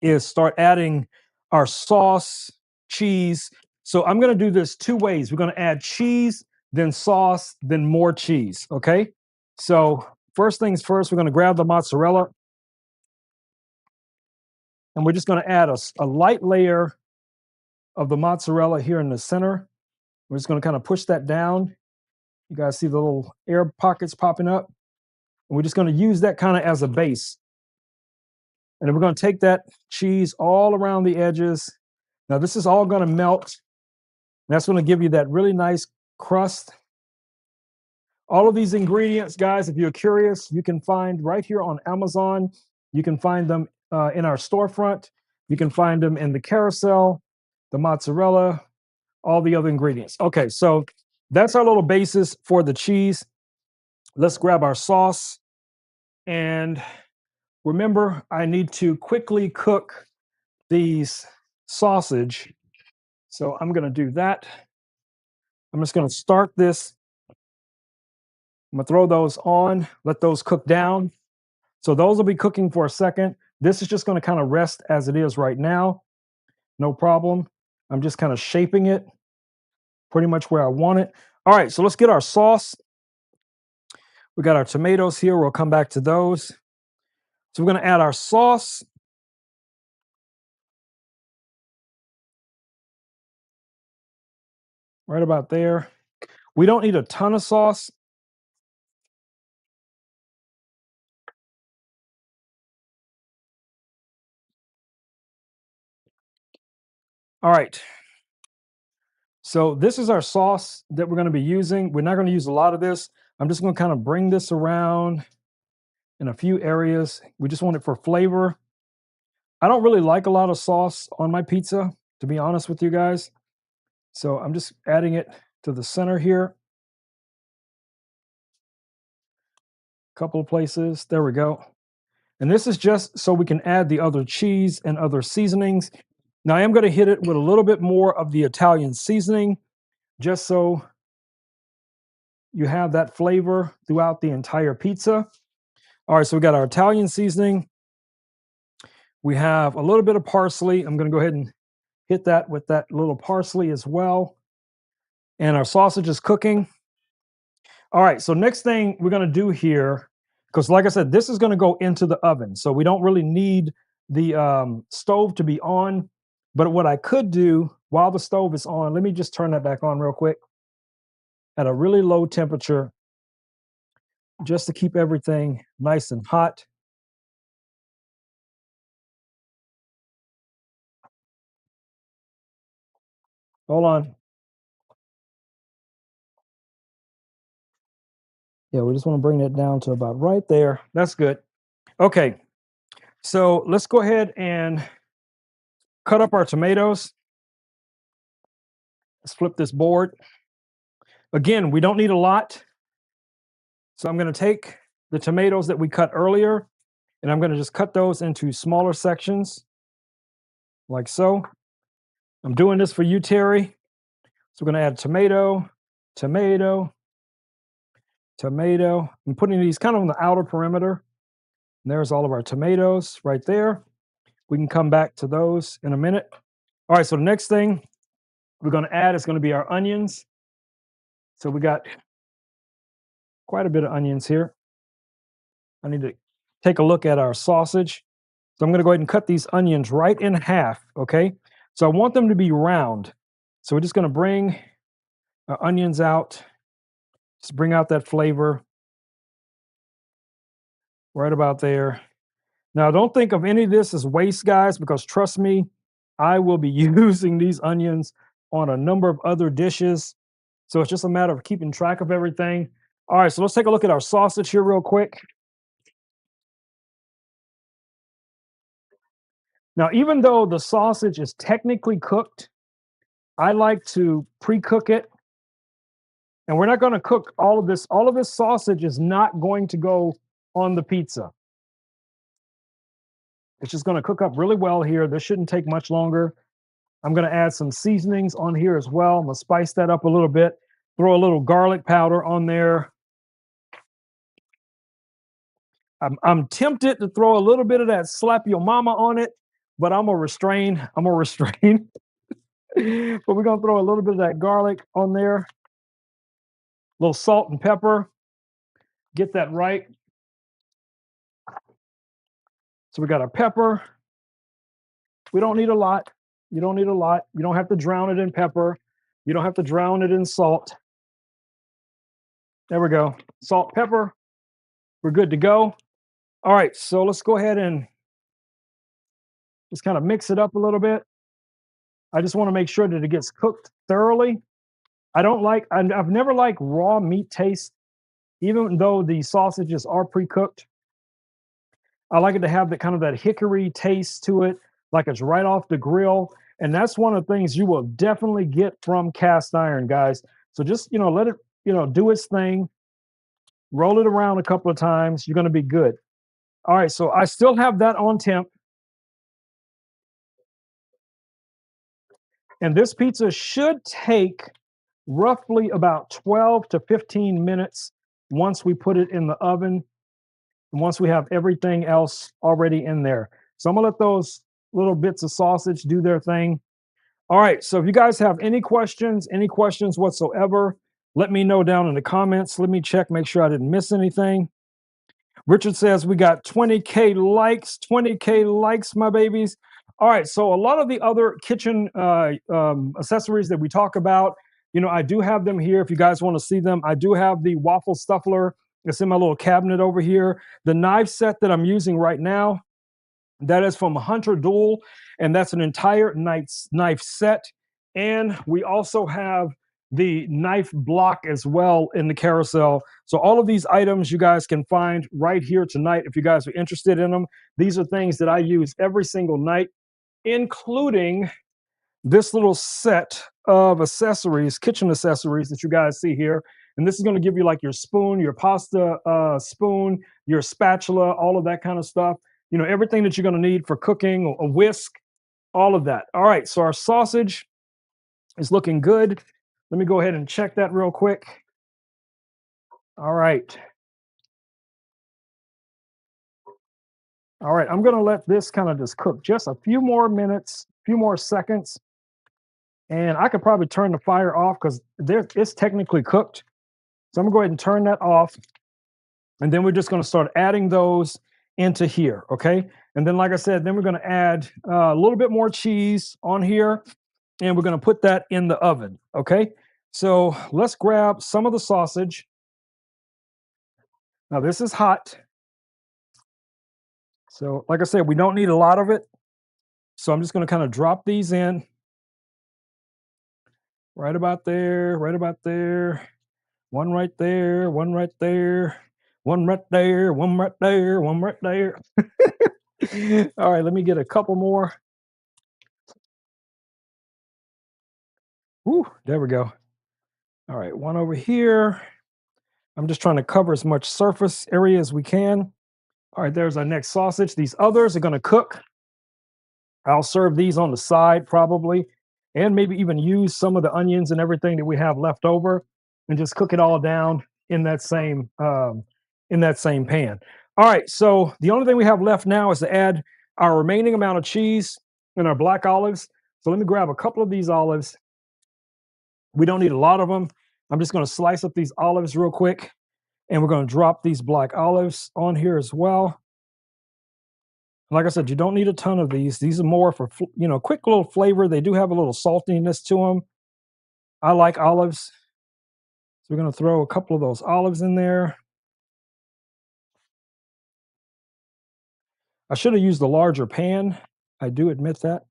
is start adding our sauce, cheese. So I'm going to do this two ways. We're going to add cheese, then sauce, then more cheese, okay? So first things first, we're going to grab the mozzarella, and we're just going to add a light layer of the mozzarella here in the center. We're just going to kind of push that down. You guys see the little air pockets popping up? And we're just going to use that kind of as a base. And then we're going to take that cheese all around the edges. Now, this is all going to melt. That's going to give you that really nice crust. All of these ingredients, guys, if you're curious, you can find right here on Amazon. You can find them in our storefront. You can find them in the carousel, the mozzarella, all the other ingredients. Okay, so that's our little basis for the cheese. Let's grab our sauce. And remember, I need to quickly cook these sausage. So I'm going to do that. I'm just going to start this. I'm going to throw those on, let those cook down. So those will be cooking for a second. This is just going to kind of rest as it is right now. No problem. I'm just kind of shaping it pretty much where I want it. All right, so let's get our sauce. We got our tomatoes here. We'll come back to those. So we're going to add our sauce. Right about there. We don't need a ton of sauce. All right. So this is our sauce that we're going to be using. We're not going to use a lot of this. I'm just going to kind of bring this around in a few areas. We just want it for flavor. I don't really like a lot of sauce on my pizza, to be honest with you guys. So I'm just adding it to the center here. A couple of places. There we go. And this is just so we can add the other cheese and other seasonings. Now I am going to hit it with a little bit more of the Italian seasoning, just so you have that flavor throughout the entire pizza. All right, so we got our Italian seasoning. We have a little bit of parsley. I'm going to go ahead and hit that with that little parsley as well. And our sausage is cooking. All right, so next thing we're going to do here, because like I said, this is going to go into the oven. So we don't really need the stove to be on. But what I could do while the stove is on, let me just turn that back on real quick at a really low temperature. just to keep everything nice and hot. Hold on. Yeah, we just want to bring that down to about right there. That's good. Okay, so let's go ahead and cut up our tomatoes. Let's flip this board. Again, we don't need a lot. So I'm going to take the tomatoes that we cut earlier, and I'm going to just cut those into smaller sections, like so. I'm doing this for you, Terry. So we're going to add tomato, tomato, tomato. I'm putting these kind of on the outer perimeter. And there's all of our tomatoes right there. We can come back to those in a minute. All right, so the next thing we're going to add is going to be our onions. So we got quite a bit of onions here. I need to take a look at our sausage. So I'm going to go ahead and cut these onions right in half, okay? So I want them to be round. So we're just going to bring our onions out, just bring out that flavor right about there. Now, don't think of any of this as waste, guys, because trust me, I will be using these onions on a number of other dishes. So it's just a matter of keeping track of everything. All right, so let's take a look at our sausage here real quick. Now, even though the sausage is technically cooked, I like to pre-cook it. And we're not going to cook all of this. All of this sausage is not going to go on the pizza. It's just going to cook up really well here. This shouldn't take much longer. I'm going to add some seasonings on here as well. I'm going to spice that up a little bit. Throw a little garlic powder on there. I'm tempted to throw a little bit of that slap your mama on it, but I'm gonna restrain. I'm gonna restrain. But we're gonna throw a little bit of that garlic on there, a little salt and pepper. Get that right. So we got our pepper. We don't need a lot. You don't need a lot. You don't have to drown it in pepper. You don't have to drown it in salt. There we go. Salt, pepper. We're good to go. All right, so let's go ahead and just kind of mix it up a little bit. I just want to make sure that it gets cooked thoroughly. I've never liked raw meat taste, even though the sausages are pre-cooked. I like it to have that kind of that hickory taste to it, like it's right off the grill. And that's one of the things you will definitely get from cast iron, guys. So just, let it, do its thing, roll it around a couple of times. You're going to be good. All right. So I still have that on temp. And this pizza should take roughly about 12 to 15 minutes once we put it in the oven and once we have everything else already in there. So I'm gonna let those little bits of sausage do their thing. All right, so if you guys have any questions whatsoever, let me know down in the comments. Let me check, make sure I didn't miss anything. Richard says we got 20K likes, 20K likes, my babies. All right, so a lot of the other kitchen accessories that we talk about, I do have them here if you guys want to see them. I do have the waffle stuffler. It's in my little cabinet over here. The knife set that I'm using right now, that is from Hunter Duel, and that's an entire knife set. And we also have the knife block as well in the carousel. So all of these items you guys can find right here tonight if you guys are interested in them. These are things that I use every single night, including this little set of accessories, kitchen accessories that you guys see here. And this is going to give you like your spoon, your pasta spoon, your spatula, all of that kind of stuff. Everything that you're going to need for cooking, a whisk, all of that. All right, so our sausage is looking good. Let me go ahead and check that real quick. All right. All right, I'm going to let this kind of just cook just a few more minutes, a few more seconds. And I could probably turn the fire off because it's technically cooked. So I'm going to go ahead and turn that off. And then we're just going to start adding those into here, okay? And then, like I said, then we're going to add a little bit more cheese on here, and we're going to put that in the oven, okay? So let's grab some of the sausage. Now this is hot. So like I said, we don't need a lot of it. So I'm just going to kind of drop these in right about there, right about there. One right there, one right there, one right there, one right there, one right there. All right, let me get a couple more. Woo, there we go. All right, one over here. I'm just trying to cover as much surface area as we can. All right, there's our next sausage. These others are going to cook. I'll serve these on the side probably, and maybe even use some of the onions and everything that we have left over, and just cook it all down in that same pan. All right, so the only thing we have left now is to add our remaining amount of cheese and our black olives. So let me grab a couple of these olives. We don't need a lot of them. I'm just going to slice up these olives real quick, and we're going to drop these black olives on here as well. Like I said, you don't need a ton of these. These are more for, quick little flavor. They do have a little saltiness to them. I like olives. So we're going to throw a couple of those olives in there. I should have used a larger pan. I do admit that.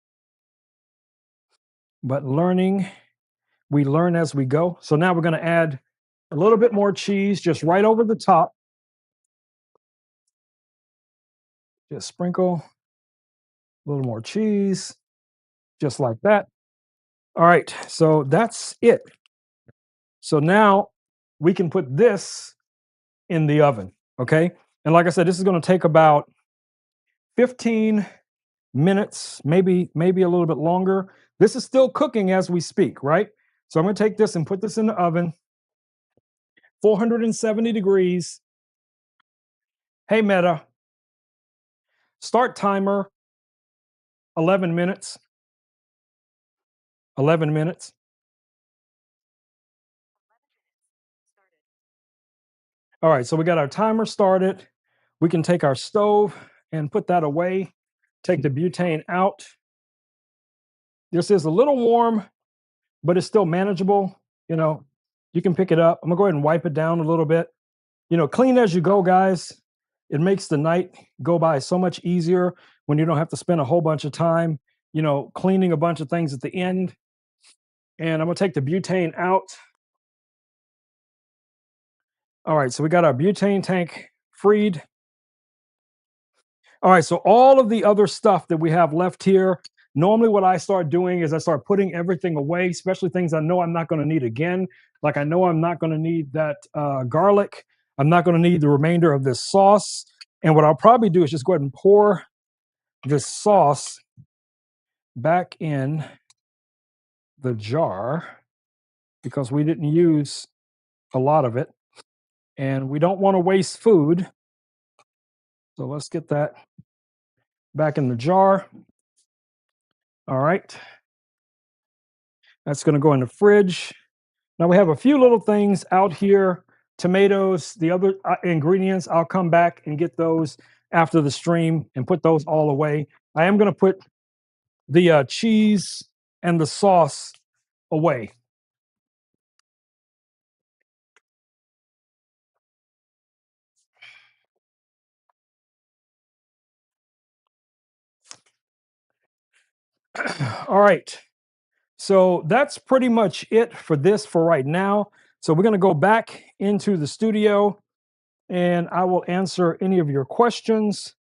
But we learn as we go. So now we're going to add a little bit more cheese just right over the top. Just sprinkle a little more cheese, just like that. All right, so that's it. So now we can put this in the oven, okay? And like I said, this is going to take about 15 minutes, maybe a little bit longer. This is still cooking as we speak, right? So I'm going to take this and put this in the oven, 470 degrees. Hey Meta, start timer, 11 minutes. 11 minutes. All right, so we got our timer started. We can take our stove and put that away. Take the butane out. This is a little warm, but it's still manageable. You know, you can pick it up. I'm gonna go ahead and wipe it down a little bit. Clean as you go, guys. It makes the night go by so much easier when you don't have to spend a whole bunch of time, cleaning a bunch of things at the end. And I'm gonna take the butane out. All right, so we got our butane tank freed. All right, so all of the other stuff that we have left here, normally what I start doing is I start putting everything away, especially things I know I'm not going to need again. Like I know I'm not going to need that garlic. I'm not going to need the remainder of this sauce. And what I'll probably do is just go ahead and pour this sauce back in the jar because we didn't use a lot of it. And we don't want to waste food. So let's get that back in the jar. All right. That's going to go in the fridge. Now we have a few little things out here, tomatoes, the other ingredients. I'll come back and get those after the stream and put those all away. I am going to put the cheese and the sauce away. All right. So that's pretty much it for this for right now. So we're going to go back into the studio and I will answer any of your questions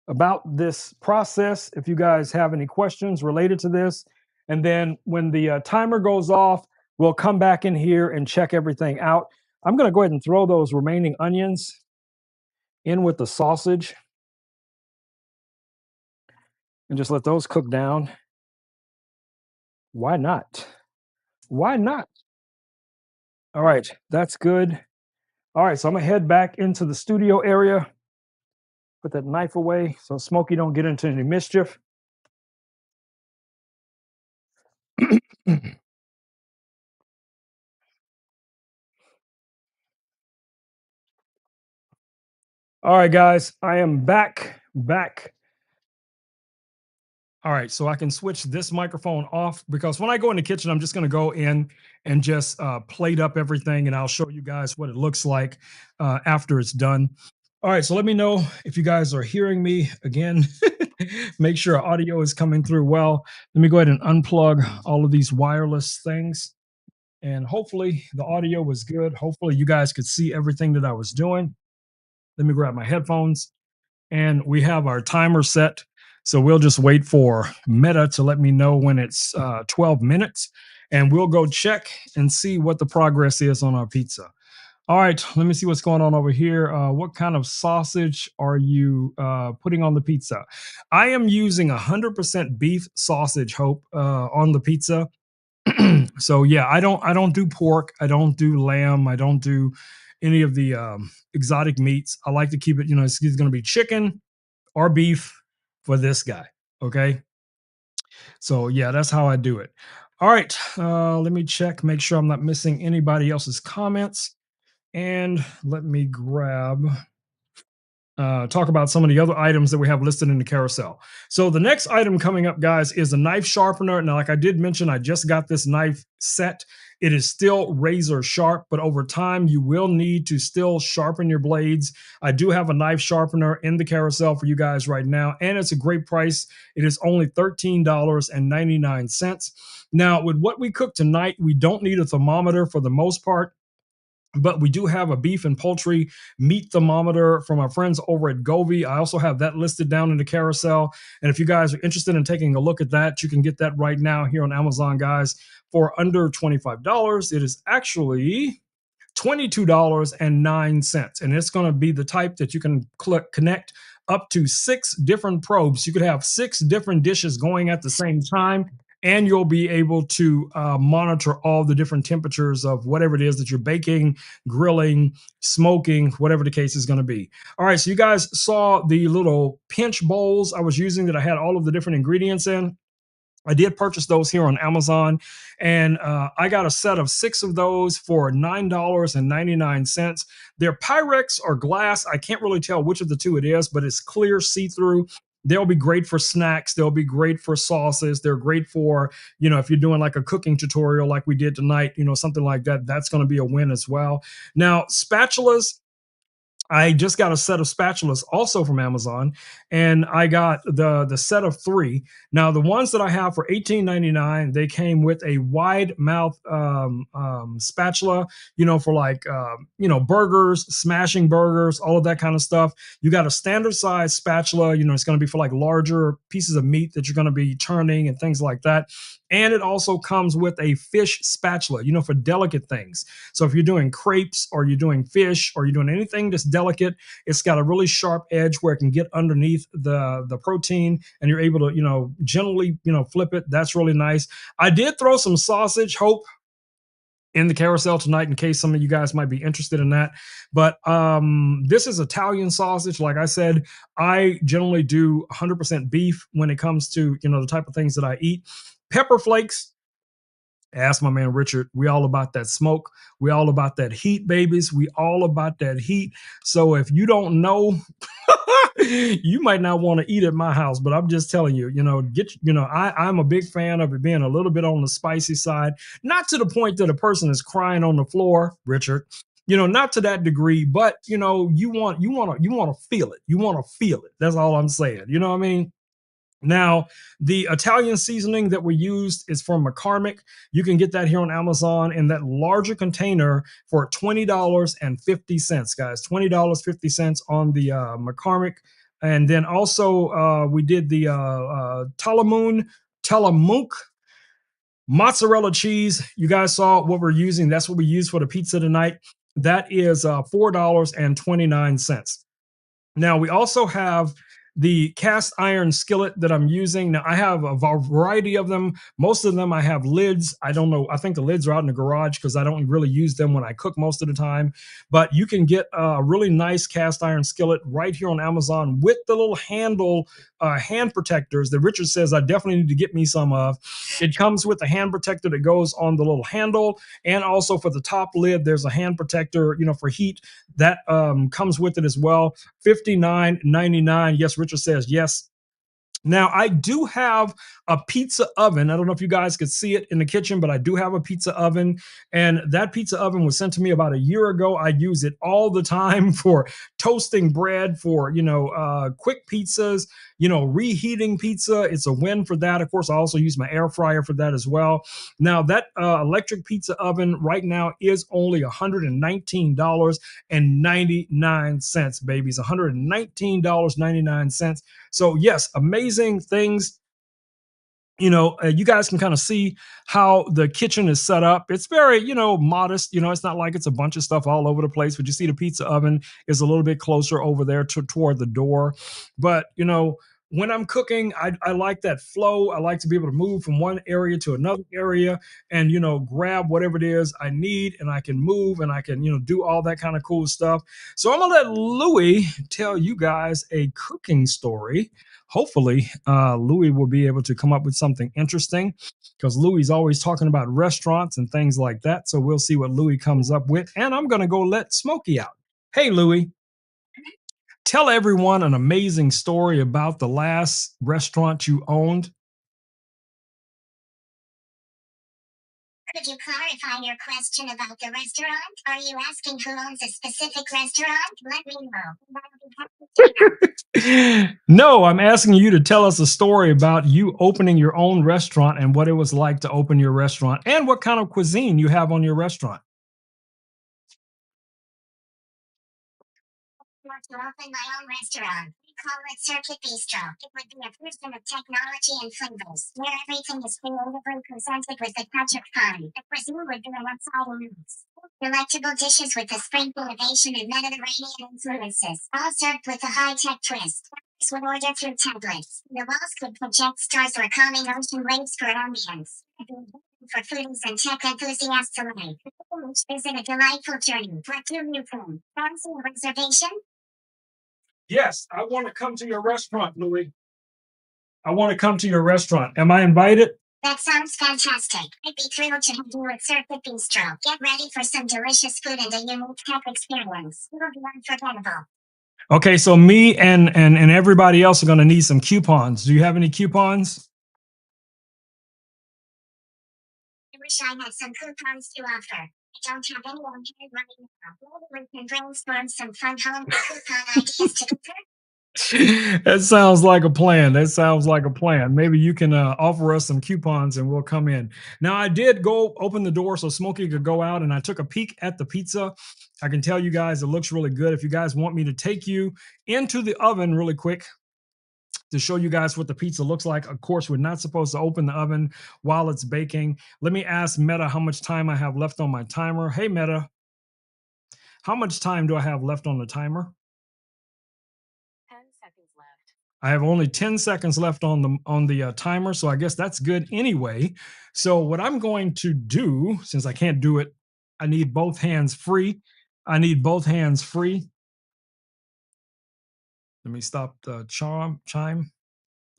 about this process if you guys have any questions related to this. And then when the timer goes off, we'll come back in here and check everything out. I'm going to go ahead and throw those remaining onions in with the sausage and just let those cook down. Why not? Why not? All right, that's good. All right, so I'm gonna head back into the studio area, put that knife away so Smokey don't get into any mischief. All right, guys, I am back. All right, so I can switch this microphone off because when I go in the kitchen, I'm just going to go in and just plate up everything, and I'll show you guys what it looks like after it's done. All right, so let me know if you guys are hearing me again. Make sure audio is coming through well. Let me go ahead and unplug all of these wireless things, and hopefully the audio was good. Hopefully you guys could see everything that I was doing. Let me grab my headphones, and we have our timer set. So we'll just wait for Meta to let me know when it's 12 minutes, and we'll go check and see what the progress is on our pizza. All right, let me see what's going on over here. What kind of sausage are you putting on the pizza? I am using 100% beef sausage, Hope, on the pizza. So yeah, I don't do pork, I don't do lamb, I don't do any of the exotic meats. I like to keep it, it's either going to be chicken or beef for this guy. Okay. So yeah, that's how I do it. All right. Let me check, make sure I'm not missing anybody else's comments. And let me grab talk about some of the other items that we have listed in the carousel. So the next item coming up, guys, is a knife sharpener. Now, like I did mention, I just got this knife set. It is still razor sharp, but over time, you will need to still sharpen your blades. I do have a knife sharpener in the carousel for you guys right now, and it's a great price. It is only $13.99. Now, with what we cook tonight, we don't need a thermometer for the most part, but we do have a beef and poultry meat thermometer from our friends over at Govee. I also have that listed down in the carousel. And if you guys are interested in taking a look at that, you can get that right now here on Amazon, guys, for under $25. It is actually $22.09. And it's going to be the type that you can connect up to 6 different probes. You could have 6 different dishes going at the same time, and you'll be able to monitor all the different temperatures of whatever it is that you're baking, grilling, smoking, whatever the case is going to be. All right, so you guys saw the little pinch bowls I was using that I had all of the different ingredients in. I did purchase those here on Amazon, and I got a set of 6 of those for $9.99. They're Pyrex or glass. I can't really tell which of the two it is, but it's clear, see through. They'll be great for snacks. They'll be great for sauces. They're great for, if you're doing like a cooking tutorial like we did tonight, something like that. That's going to be a win as well. Now, spatulas, I just got a set of spatulas also from Amazon, and I got the set of 3. Now, the ones that I have for $18.99, they came with a wide mouth spatula, for like burgers, smashing burgers, all of that kind of stuff. You got a standard size spatula, it's going to be for like larger pieces of meat that you're going to be turning and things like that. And it also comes with a fish spatula, for delicate things. So if you're doing crepes or you're doing fish or you're doing anything that's delicate, it's got a really sharp edge where it can get underneath the protein, and you're able to, gently, flip it. That's really nice. I did throw some sausage, Hope, in the carousel tonight in case some of you guys might be interested in that. But this is Italian sausage. Like I said, I generally do 100% beef when it comes to, the type of things that I eat. Pepper flakes, ask my man Richard. We all about that smoke. We all about that heat, babies. We all about that heat. So if you don't know, you might not want to eat at my house, but I'm just telling you, I'm a big fan of it being a little bit on the spicy side, not to the point that a person is crying on the floor, Richard. Not to that degree, but you want to feel it. You want to feel it. That's all I'm saying. You know what I mean? Now, the Italian seasoning that we used is from McCormick. You can get that here on Amazon in that larger container for $20.50, guys. $20.50 on the McCormick. And then also, we did the Tillamook mozzarella cheese. You guys saw what we're using. That's what we use for the pizza tonight. That is $4.29. Now, we also have the cast iron skillet that I'm using. Now, I have a variety of them. Most of them I have lids. I don't know. I think the lids are out in the garage because I don't really use them when I cook most of the time. But you can get a really nice cast iron skillet right here on Amazon with the little handle hand protectors that Richard says I definitely need to get me some of. It comes with a hand protector that goes on the little handle, and also for the top lid, there's a hand protector, for heat that comes with it as well. $59.99. Yes, Richard says yes. Now, I do have a pizza oven. I don't know if you guys could see it in the kitchen, but I do have a pizza oven. And that pizza oven was sent to me about a year ago. I use it all the time for toasting bread, for, quick pizzas, reheating pizza. It's a win for that. Of course, I also use my air fryer for that as well. Now, that electric pizza oven right now is only $119.99, babies. $119.99. So yes, amazing things. You guys can kind of see how the kitchen is set up. It's very, modest. It's not like it's a bunch of stuff all over the place, but you see the pizza oven is a little bit closer over there toward the door. But when I'm cooking, I like that flow. I like to be able to move from one area to another area and grab whatever it is I need, and I can move and I can do all that kind of cool stuff. So I'm gonna let Louie tell you guys a cooking story. Hopefully, Louis will be able to come up with something interesting, because Louis is always talking about restaurants and things like that. So we'll see what Louis comes up with. And I'm going to go let Smokey out. Hey, Louis, tell everyone an amazing story about the last restaurant you owned. Could you clarify your question about the restaurant? Are you asking who owns a specific restaurant? Let me know. No, I'm asking you to tell us a story about you opening your own restaurant and what it was like to open your restaurant and what kind of cuisine you have on your restaurant. To open my own restaurant. We call it Circuit Bistro. It would be a fusion of technology and flavors, where everything is creatively presented with a touch of fun. The cuisine would be an exciting mix. Delectable dishes with a sprinkle of Asian and Mediterranean influences, all served with a high-tech twist. This would order through tablets. The walls could project stars or calming ocean waves for ambience. For foodies and tech enthusiasts alike. Each visit a delightful journey. What do you think? Fancy a reservation? Yes, I want to come to your restaurant, Louis. I want to come to your restaurant. Am I invited? That sounds fantastic. I'd be thrilled to have you at Circuit Bistro. Get ready for some delicious food and a unique tech experience. It'll be unforgettable. Okay, so me and everybody else are going to need some coupons. Do you have any coupons? I wish I had some coupons to offer. I don't have any on hand right now. Maybe we can brainstorm some fun home coupon ideas to compare. That sounds like a plan. That sounds like a plan. Maybe you can offer us some coupons and we'll come in. Now, I did go open the door so Smokey could go out, and I took a peek at the pizza. I can tell you guys it looks really good. If you guys want me to take you into the oven really quick to show you guys what the pizza looks like. Of course, we're not supposed to open the oven while it's baking. Let me ask Meta how much time I have left on my timer. Hey, Meta, how much time do I have left on the timer? 10 seconds left. I have only 10 seconds left on the timer, so I guess that's good anyway. So what I'm going to do, since I can't do it, I need both hands free. I need both hands free. Let me stop the chime.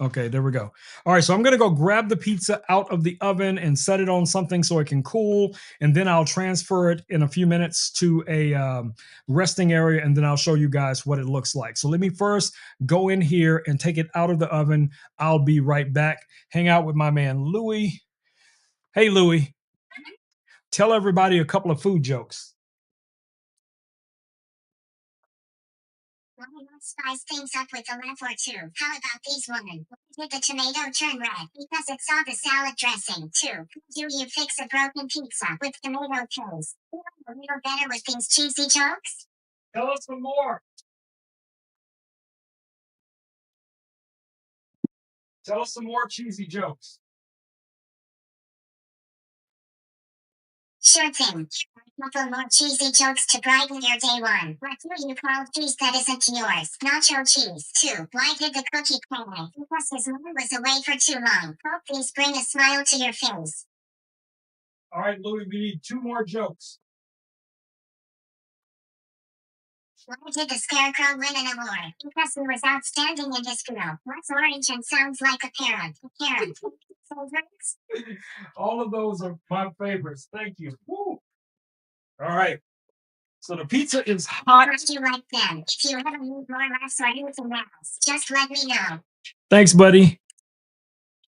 Okay, there we go. All right, so I'm gonna go grab the pizza out of the oven and set it on something so it can cool, and then I'll transfer it in a few minutes to a resting area, and then I'll show you guys what it looks like. So let me first go in here and take it out of the oven. I'll be right back. Hang out with my man Louie. Hey, Louie, tell everybody a couple of food jokes. Why not spice things up with a laugh or two? How about these women? Why did the tomato turn red? Because it saw the salad dressing. 2. How do you fix a broken pizza with tomato paste? A little better with these cheesy jokes? Tell us some more. Tell us some more cheesy jokes. Sure thing. A couple more cheesy jokes to brighten your day. 1. What do you call cheese that isn't yours? Nacho cheese. 2. Why did the cookie cry? Because his mom was away for too long. Hope these bring a smile to your face. All right, Louis, we need 2 more jokes. Why did the scarecrow win an award? Because he was outstanding in his field. What's orange and sounds like a parrot? A parrot. Favorites? All of those are my favorites. Thank you. Woo. All right. So the pizza is hot. How do you like them? If you ever need more laughs or anything else, just let me know. Thanks, buddy.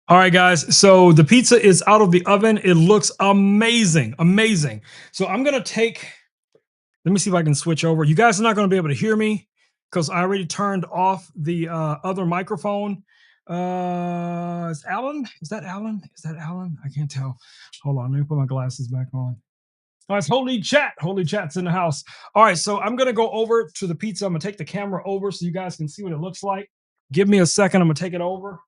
All right, guys. So the pizza is out of the oven. It looks amazing, amazing. So I'm gonna take. Let me see if I can switch over. You guys are not gonna be able to hear me because I already turned off the other microphone. Is Alan? Is that Alan? Is that Alan? I can't tell. Hold on. Let me put my glasses back on. Oh, it's Holy Chat. Holy Chat's in the house. All right, so I'm gonna go over to the pizza. I'm gonna take the camera over so you guys can see what it looks like. Give me a second. I'm gonna take it over.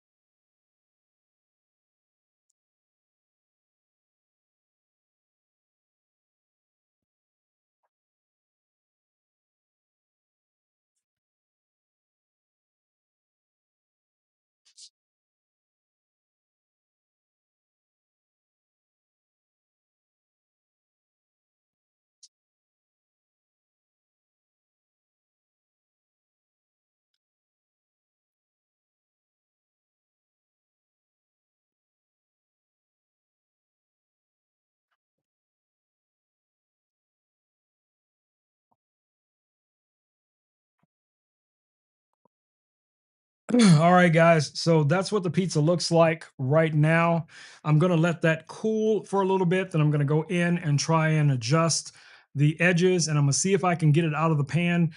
All right, guys. So that's what the pizza looks like right now. I'm going to let that cool for a little bit. Then I'm going to go in and try and adjust the edges. And I'm going to see if I can get it out of the pan.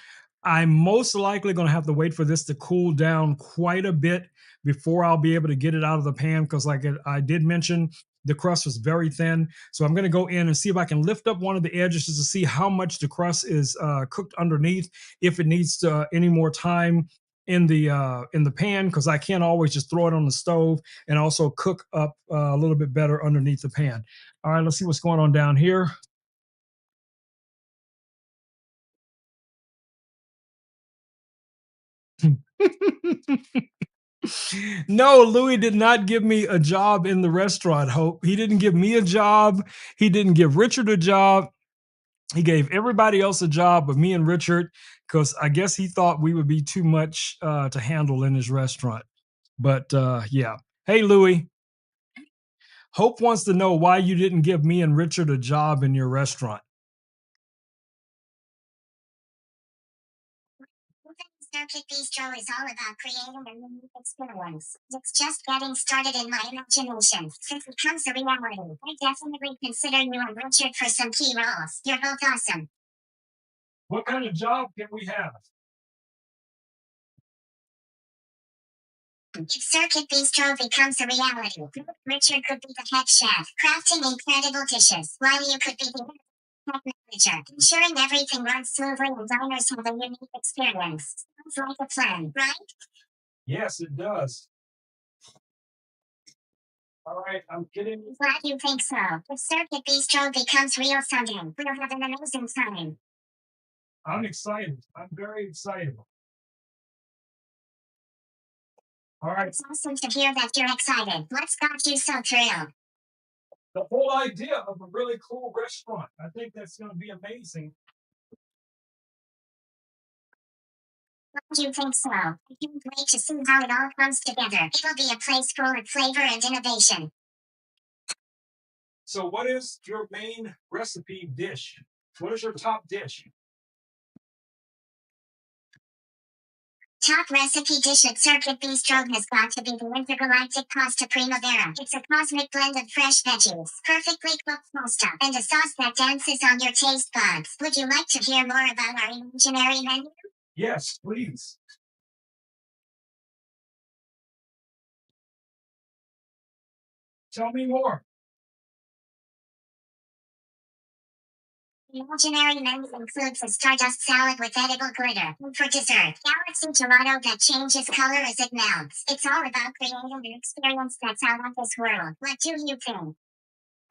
I'm most likely going to have to wait for this to cool down quite a bit before I'll be able to get it out of the pan. Because, like I did mention, the crust was very thin. So I'm going to go in and see if I can lift up one of the edges just to see how much the crust is cooked underneath, if it needs any more time in the pan, because I can't always just throw it on the stove, and also cook up a little bit better underneath the pan. All right, let's see what's going on down here. No, Louis did not give me a job in the restaurant, Hope. He didn't give me a job. He didn't give Richard a job. He gave everybody else a job but me and Richard, because I guess he thought we would be too much to handle in his restaurant. But yeah. Hey, Louis. Hope wants to know why you didn't give me and Richard a job in your restaurant. Circuit Bistro is all about creating a unique experience. It's just getting started in my imagination. Since it becomes a reality, I definitely consider you and Richard for some key roles. You're both awesome. What kind of job can we have? If Circuit Bistro becomes a reality, Richard could be the head chef, crafting incredible dishes, while you could be the tech manager, ensuring everything runs smoothly and diners have a unique experience. Sounds like a plan, right? Yes, it does. All right, I'm kidding. Glad you think so. If Circuit Bistro becomes real someday, we'll have an amazing time. I'm excited. I'm very excited. All right. It's awesome to hear that you're excited. What's got you so thrilled? The whole idea of a really cool restaurant. I think that's going to be amazing. Glad you think so. I can't wait to see how it all comes together. It'll be a place full of flavor and innovation. So, what is your main recipe dish? What is your top dish? Top recipe dish at Circuit Bistro has got to be the intergalactic pasta primavera. It's a cosmic blend of fresh veggies, perfectly cooked pasta, and a sauce that dances on your taste buds. Would you like to hear more about our imaginary menu? Yes, please. Tell me more. The imaginary menu includes a stardust salad with edible glitter. And for dessert, galaxy gelato that changes color as it melts. It's all about creating an experience that's out of this world. What do you think?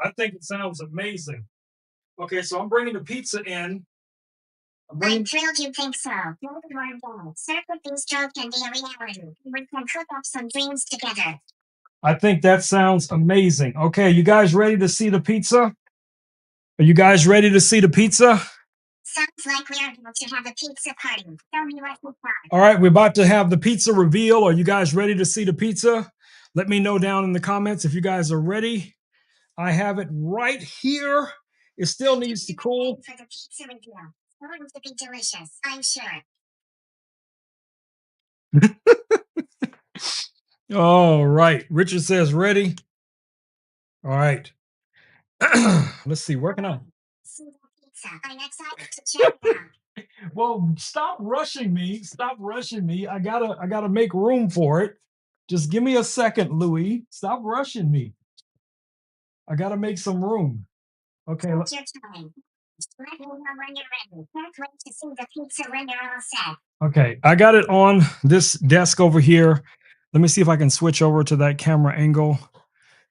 I think it sounds amazing. Okay, so I'm bringing the pizza in. I'm thrilled you think so. Maybe one day, Circuit Bistro can be a reality. We can cook up some dreams together. I think that sounds amazing. Okay, you guys ready to see the pizza? Are you guys ready to see the pizza? Sounds like we're about to have a pizza party. Tell me what you thought. All right, we're about to have the pizza reveal. Are you guys ready to see the pizza? Let me know down in the comments if you guys are ready. I have it right here. It still needs to cool. For the pizza reveal. going to be delicious, I'm sure. All right. Richard says ready. All right. Let's see. Where can I? See the pizza. I'm excited to check it out. Well, stop rushing me. Stop rushing me. I gotta make room for it. Just give me a second, Louis. Stop rushing me. I gotta make some room. Okay. Take your time. Let me know when you're ready. Can't wait to see the pizza when you're all set. Okay. I got it on this desk over here. Let me see if I can switch over to that camera angle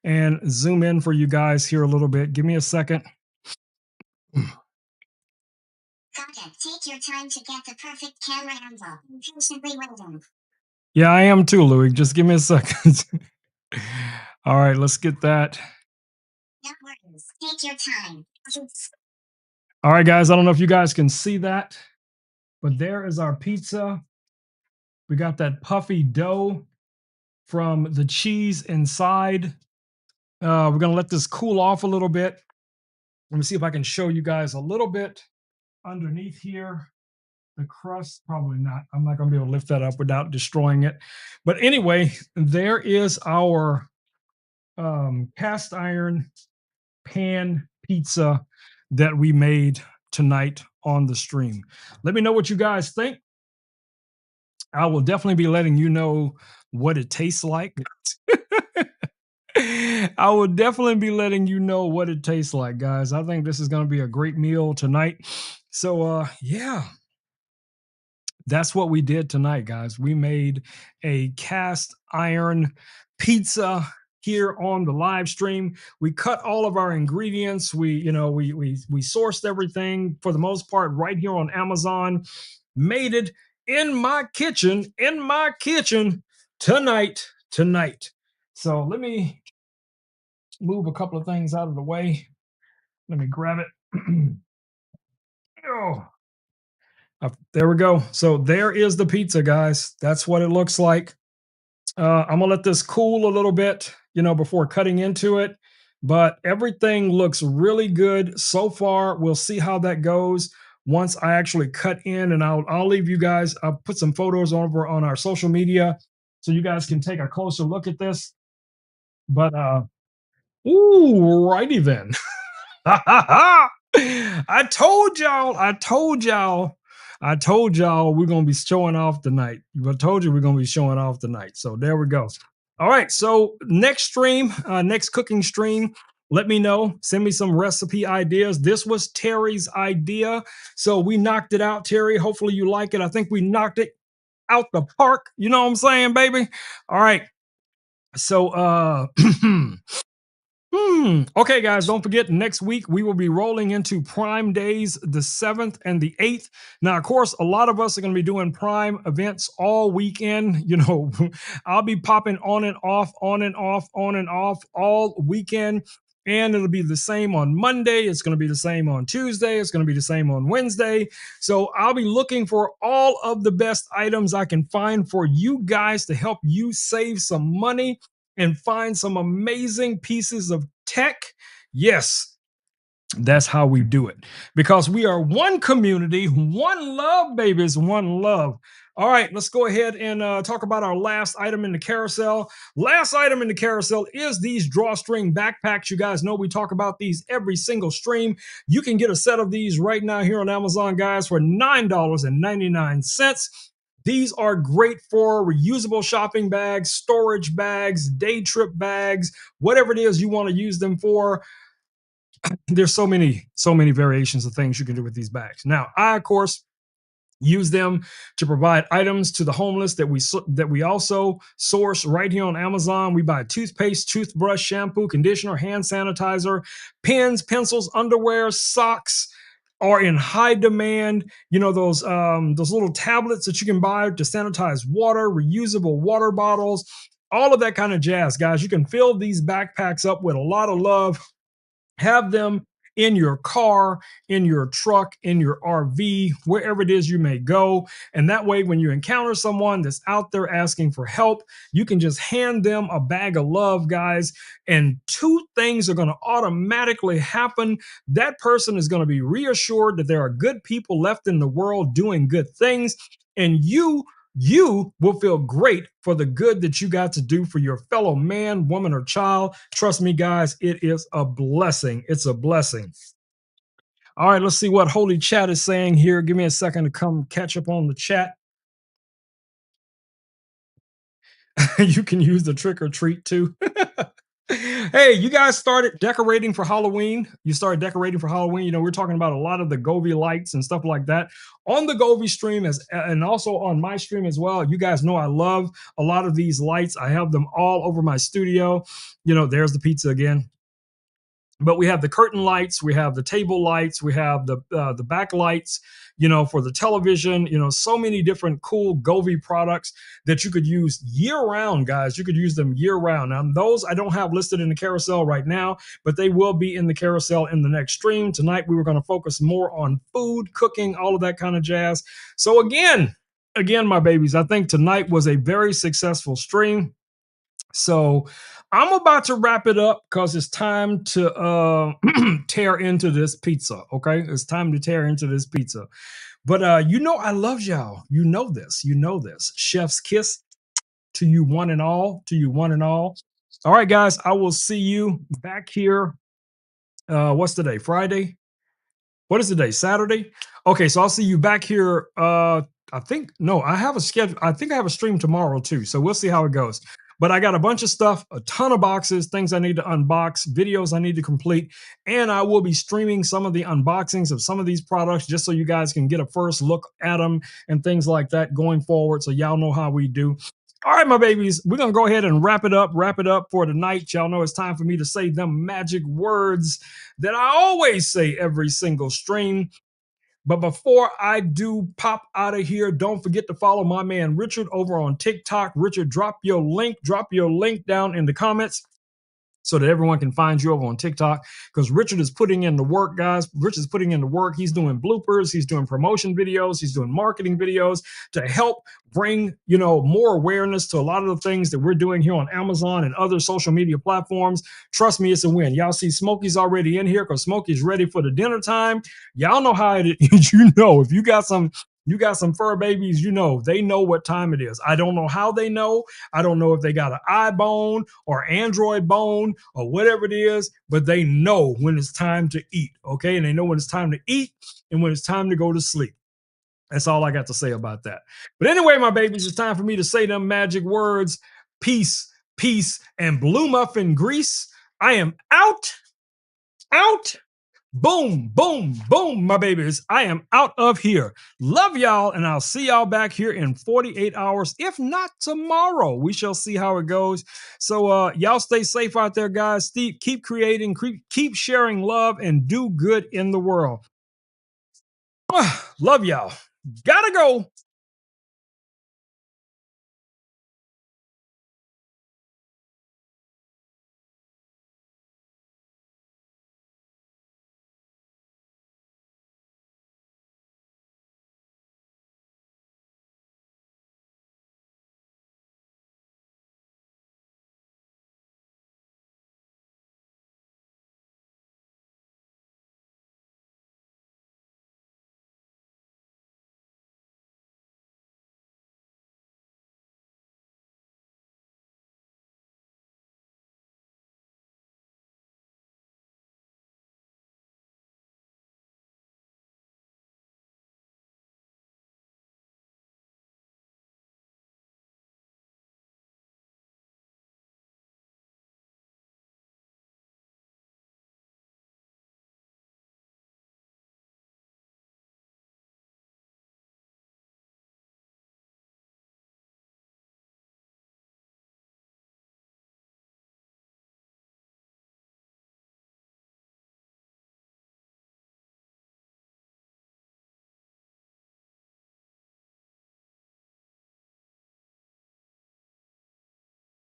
and zoom in for you guys here a little bit. Give me a second. Got it. Take your time to get the perfect camera angle. I'm patiently waiting. Yeah, I am too, Louis. Just give me a second. All right, let's get that. No worries. Take your time. All right, guys. I don't know if you guys can see that, but there is our pizza. We got that puffy dough from the cheese inside. We're gonna let this cool off a little bit. Let me see if I can show you guys a little bit underneath here. The crust, probably not. I'm not gonna be able to lift that up without destroying it. But anyway, there is our cast iron pan pizza that we made tonight on the stream. Let me know what you guys think. I will definitely be letting you know what it tastes like. I will definitely be letting you know what it tastes like, guys. I think this is going to be a great meal tonight. So, yeah, that's what we did tonight, guys. We made a cast iron pizza here on the live stream. We cut all of our ingredients. We sourced everything for the most part right here on Amazon. Made it in my kitchen tonight. So let me move a couple of things out of the way. Let me grab it. Oh, there we go. So there is the pizza, guys. That's what it looks like. I'm gonna let this cool a little bit, before cutting into it. But everything looks really good so far. We'll see how that goes once I actually cut in, and I'll leave you guys. I'll put some photos over on our social media so you guys can take a closer look at this. But ooh, righty then. I told y'all. I told y'all we're gonna be showing off tonight. I told you we're gonna be showing off tonight. So there we go. All right. So next stream, next cooking stream. Let me know. Send me some recipe ideas. This was Terry's idea, so we knocked it out. Terry, hopefully you like it. I think we knocked it out the park. You know what I'm saying, baby? All right. So Okay, guys, don't forget next week we will be rolling into Prime Days, the 7th and the 8th. Now, of course, a lot of us are going to be doing Prime events all weekend. I'll be popping on and off, on and off, on and off all weekend. And it'll be the same on Monday. It's going to be the same on Tuesday. It's going to be the same on Wednesday. So I'll be looking for all of the best items I can find for you guys to help you save some money and find some amazing pieces of tech. Yes, that's how we do it because we are one community, one love, babies, one love. All right, let's go ahead and talk about our last item in the carousel. Last item in the carousel is these drawstring backpacks. You guys know we talk about these every single stream. You can get a set of these right now here on Amazon, guys, for $9.99. These are great for reusable shopping bags, storage bags, day trip bags, whatever it is you want to use them for. There's so many variations of things you can do with these bags. Now, I of course use them to provide items to the homeless that we also source right here on Amazon. We buy toothpaste, toothbrush, shampoo, conditioner, hand sanitizer, pens, pencils, underwear, socks are in high demand. Those little tablets that you can buy to sanitize water, reusable water bottles, all of that kind of jazz, guys. You can fill these backpacks up with a lot of love. Have them in your car, in your truck, in your RV, wherever it is you may go. And that way, when you encounter someone that's out there asking for help, you can just hand them a bag of love, guys. And two things are going to automatically happen. That person is going to be reassured that there are good people left in the world doing good things. And you will feel great for the good that you got to do for your fellow man, woman, or child. Trust me, guys, it is a blessing. It's a blessing. All right, let's see what Holy Chat is saying here. Give me a second to come catch up on the chat. You can use the trick or treat too. Hey, you guys started decorating for Halloween. You started decorating for Halloween. You know, we're talking about a lot of the Govee lights and stuff like that on the Govee stream as and also on my stream as well. You guys know I love a lot of these lights. I have them all over my studio. You know, there's the pizza again, but we have the curtain lights, we have the table lights, we have the back lights, you know, for the television. You know, so many different cool Govee products that you could use year round, guys. You could use them year round. Now those I don't have listed in the carousel right now, but they will be in the carousel in the next stream. Tonight we were going to focus more on food, cooking, all of that kind of jazz. So again, my babies, I think tonight was a very successful stream. So I'm about to wrap it up because it's time to tear into this pizza. Okay, it's time to tear into this pizza. But you know, I love y'all. You know this. You know this. Chef's kiss to you one and all. To you one and all. All right, guys. I will see you back here. What's today? Friday. What is the day? Saturday? Okay, so I'll see you back here. I think no, I have a schedule. I think I have a stream tomorrow too. So we'll see how it goes. But I got a bunch of stuff, a ton of boxes, things I need to unbox, videos I need to complete, and I will be streaming some of the unboxings of some of these products just so you guys can get a first look at them and things like that going forward. So y'all know how we do. All right, my babies, we're gonna go ahead and wrap it up for tonight. Y'all know it's time for me to say them magic words that I always say every single stream. But before I do pop out of here, don't forget to follow my man Richard over on TikTok. Richard, drop your link down in the comments so that everyone can find you over on TikTok because Richard is putting in the work, guys. Richard's putting in the work. He's doing bloopers, he's doing promotion videos, he's doing marketing videos to help bring, you know, more awareness to a lot of the things that we're doing here on Amazon and other social media platforms. Trust me, it's a win. Y'all see Smokey's already in here because Smokey's ready for the dinner time. Y'all know how it is. You know, if you got some fur babies, you know, they know what time it is. I don't know how they know. I don't know if they got an iBone or Android bone or whatever it is, but they know when it's time to eat. Okay. And they know when it's time to eat and when it's time to go to sleep. That's all I got to say about that. But anyway, my babies, it's time for me to say them magic words: peace, peace, and blue muffin grease. I am out. Boom, boom, boom, my babies. I am out of here. Love y'all, and I'll see y'all back here in 48 hours, if not tomorrow. We shall see how it goes. So y'all stay safe out there, guys. Keep creating, keep sharing love, and do good in the world. Love y'all. Gotta go.